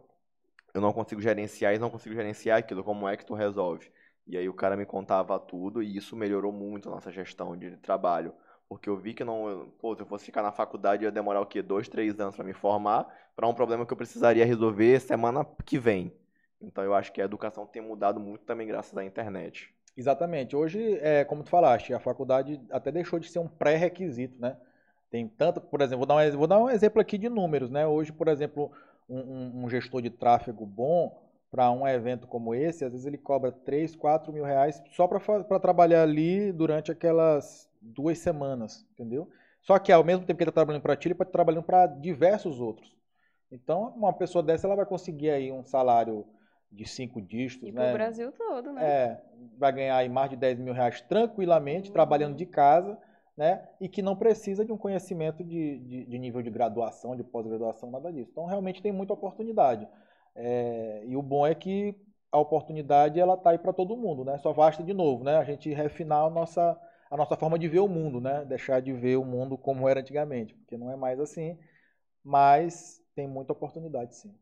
eu não consigo gerenciar e não consigo gerenciar aquilo, como é que tu resolve? E aí o cara me contava tudo e isso melhorou muito a nossa gestão de trabalho. Porque eu vi que não, pô, se eu fosse ficar na faculdade ia demorar o quê? 2, 3 anos para me formar, para um problema que eu precisaria resolver semana que vem. Então eu acho que a educação tem mudado muito também graças à internet. Exatamente. Hoje, como tu falaste, a faculdade até deixou de ser um pré-requisito, né? Tem tanto, por exemplo, vou dar um exemplo aqui de números, né? Hoje, por exemplo, um gestor de tráfego bom para um evento como esse, às vezes ele cobra 3, 4 mil reais só para trabalhar ali durante aquelas 2 semanas, entendeu? Só que ao mesmo tempo que ele está trabalhando para ti, ele pode estar trabalhando para diversos outros. Então, uma pessoa dessa ela vai conseguir aí um salário de 5 dígitos, E pro né? Brasil todo, né? Vai ganhar aí mais de 10 mil reais tranquilamente, trabalhando de casa, né? E que não precisa de um conhecimento de nível de graduação, de pós-graduação, nada disso. Então, realmente tem muita oportunidade. E o bom é que a oportunidade ela tá aí para todo mundo, né? Só basta de novo, né? A gente refinar a nossa forma de ver o mundo, né? Deixar de ver o mundo como era antigamente, porque não é mais assim, mas tem muita oportunidade, sim.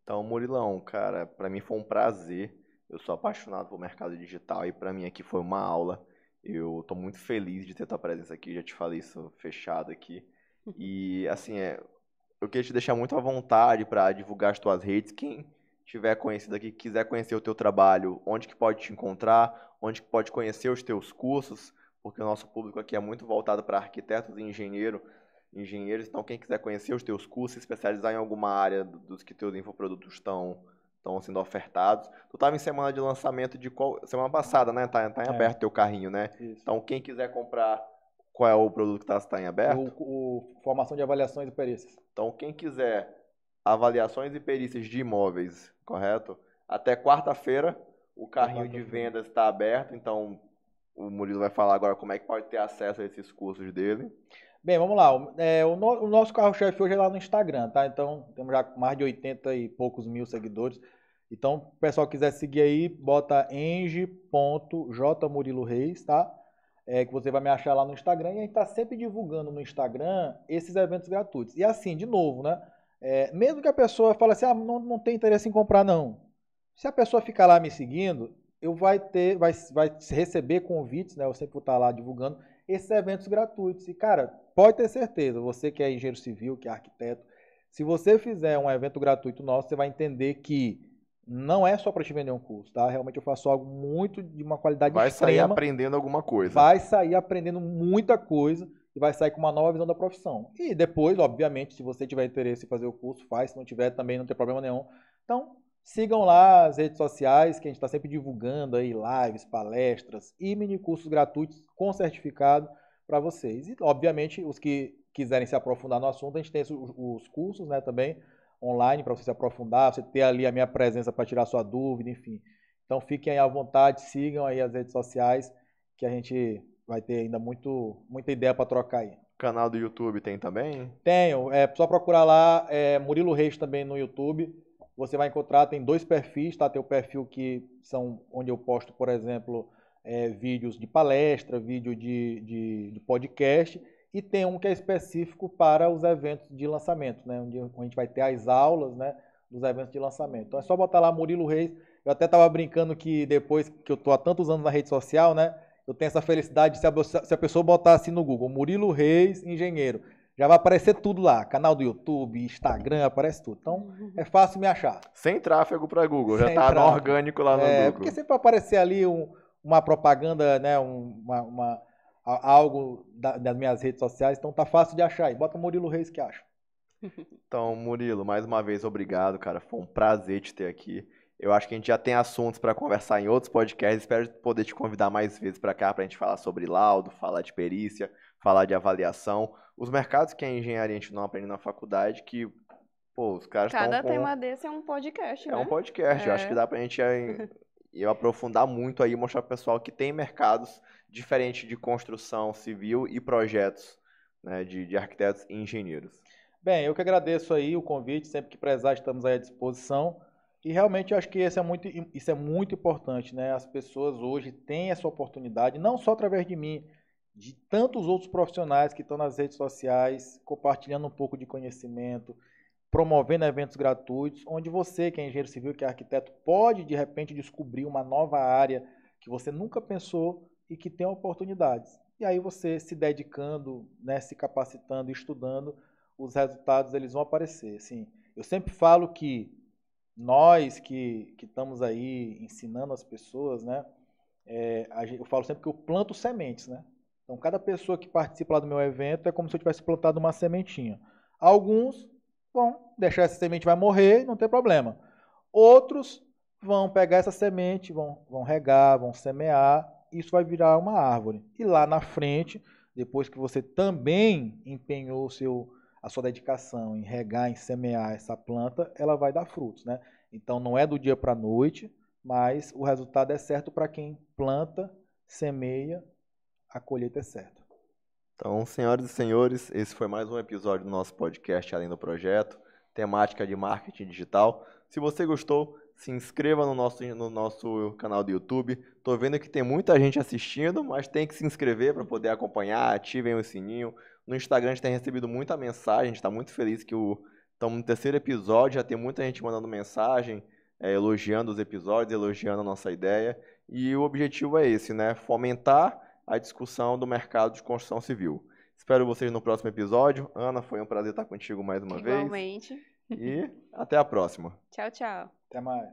Então, Murilão, cara, para mim foi um prazer. Eu sou apaixonado por mercado digital e para mim aqui foi uma aula. Eu estou muito feliz de ter tua presença aqui, já te falei isso fechado aqui. E assim, eu queria te deixar muito à vontade para divulgar as tuas redes. Quem tiver conhecido aqui, quiser conhecer o teu trabalho, onde que pode te encontrar, onde que pode conhecer os teus cursos, porque o nosso público aqui é muito voltado para arquitetos e engenheiros. Então, quem quiser conhecer os teus cursos, se especializar em alguma área dos que teus infoprodutos estão sendo ofertados. Tu estava em semana de lançamento de semana passada, né? Tá em aberto teu carrinho, né? Isso. Então, quem quiser comprar, qual é o produto que está em aberto? Formação de avaliações e perícias. Então, quem quiser avaliações e perícias de imóveis, correto? Até quarta-feira, o carrinho de vendas está aberto. Então, o Murilo vai falar agora como é que pode ter acesso a esses cursos dele. Bem, vamos lá. O nosso carro-chefe hoje é lá no Instagram, tá? Então, temos já mais de 80 e poucos mil seguidores. Então, se o pessoal quiser seguir aí, bota eng.jmuriloreis, tá? Que você vai me achar lá no Instagram. E a gente tá sempre divulgando no Instagram esses eventos gratuitos. E assim, de novo, né? Mesmo que a pessoa fale assim, não tem interesse em comprar, não. Se a pessoa ficar lá me seguindo, vai receber convites, né? Eu sempre vou estar lá divulgando esses eventos gratuitos. E, cara, pode ter certeza, você que é engenheiro civil, que é arquiteto, se você fizer um evento gratuito nosso, você vai entender que não é só para te vender um curso, tá? Realmente eu faço algo muito de uma qualidade extrema. Vai sair aprendendo alguma coisa. Vai sair aprendendo muita coisa e vai sair com uma nova visão da profissão. E depois, obviamente, se você tiver interesse em fazer o curso, faz. Se não tiver, também não tem problema nenhum. Então, sigam lá as redes sociais, que a gente está sempre divulgando aí lives, palestras e mini cursos gratuitos com certificado para vocês. E, obviamente, os que quiserem se aprofundar no assunto, a gente tem os cursos, né, também online para você se aprofundar, você ter ali a minha presença para tirar sua dúvida, enfim. Então, fiquem aí à vontade, sigam aí as redes sociais, que a gente vai ter ainda muita ideia para trocar aí. Canal do YouTube tem também? Tenho, só procurar lá, Murilo Reis também no YouTube. Você vai encontrar, tem 2 perfis, tá? Tem o perfil que são onde eu posto, por exemplo, vídeos de palestra, vídeo de podcast, e tem um que é específico para os eventos de lançamento, né? Onde a gente vai ter as aulas, né, dos eventos de lançamento. Então é só botar lá Murilo Reis. Eu até estava brincando que depois que eu estou há tantos anos na rede social, né, eu tenho essa felicidade se a pessoa botar assim no Google, Murilo Reis, engenheiro. Já vai aparecer tudo lá, canal do YouTube, Instagram, aparece tudo. Então, é fácil me achar. Sem tráfego para Google, já tá no orgânico lá no Google. Porque sempre vai aparecer ali uma propaganda, né, algo das minhas redes sociais, então tá fácil de achar aí. Bota Murilo Reis que acha. Então, Murilo, mais uma vez, obrigado, cara. Foi um prazer te ter aqui. Eu acho que a gente já tem assuntos para conversar em outros podcasts. Espero poder te convidar mais vezes para cá para a gente falar sobre laudo, falar de perícia, falar de avaliação. Os mercados que a engenharia a gente não aprende na faculdade, que, pô, os caras estão Cada tema desse é um podcast, né? É um podcast. Eu acho que dá pra gente aprofundar muito aí e mostrar pro pessoal que tem mercados diferentes de construção civil e projetos, né, de arquitetos e engenheiros. Bem, eu que agradeço aí o convite, sempre que precisar estamos aí à disposição. E realmente eu acho que isso é muito importante, né? As pessoas hoje têm essa oportunidade, não só através de mim, de tantos outros profissionais que estão nas redes sociais, compartilhando um pouco de conhecimento, promovendo eventos gratuitos, onde você, que é engenheiro civil, que é arquiteto, pode, de repente, descobrir uma nova área que você nunca pensou e que tem oportunidades. E aí você se dedicando, né, se capacitando, estudando, os resultados eles vão aparecer. Assim, eu sempre falo que nós que estamos aí ensinando as pessoas, né, eu falo sempre que eu planto sementes, né? Então, cada pessoa que participa lá do meu evento é como se eu tivesse plantado uma sementinha. Alguns vão deixar essa semente, vai morrer, não tem problema. Outros vão pegar essa semente, vão regar, vão semear, isso vai virar uma árvore. E lá na frente, depois que você também empenhou a sua dedicação em regar, em semear essa planta, ela vai dar frutos, né? Então não é do dia para a noite, mas o resultado é certo para quem planta, semeia, a colheita é certa. Então, senhoras e senhores, esse foi mais um episódio do nosso podcast Além do Projeto, temática de marketing digital. Se você gostou, se inscreva no nosso canal do YouTube. Estou vendo que tem muita gente assistindo, mas tem que se inscrever para poder acompanhar, ativem o sininho. No Instagram a gente tem recebido muita mensagem, a gente está muito feliz que estamos no 3º episódio, já tem muita gente mandando mensagem, elogiando os episódios, elogiando a nossa ideia. E o objetivo é esse, né? Fomentar a discussão do mercado de construção civil. Espero vocês no próximo episódio. Ana, foi um prazer estar contigo mais uma vez. Igualmente. E até a próxima. Tchau, tchau. Até mais.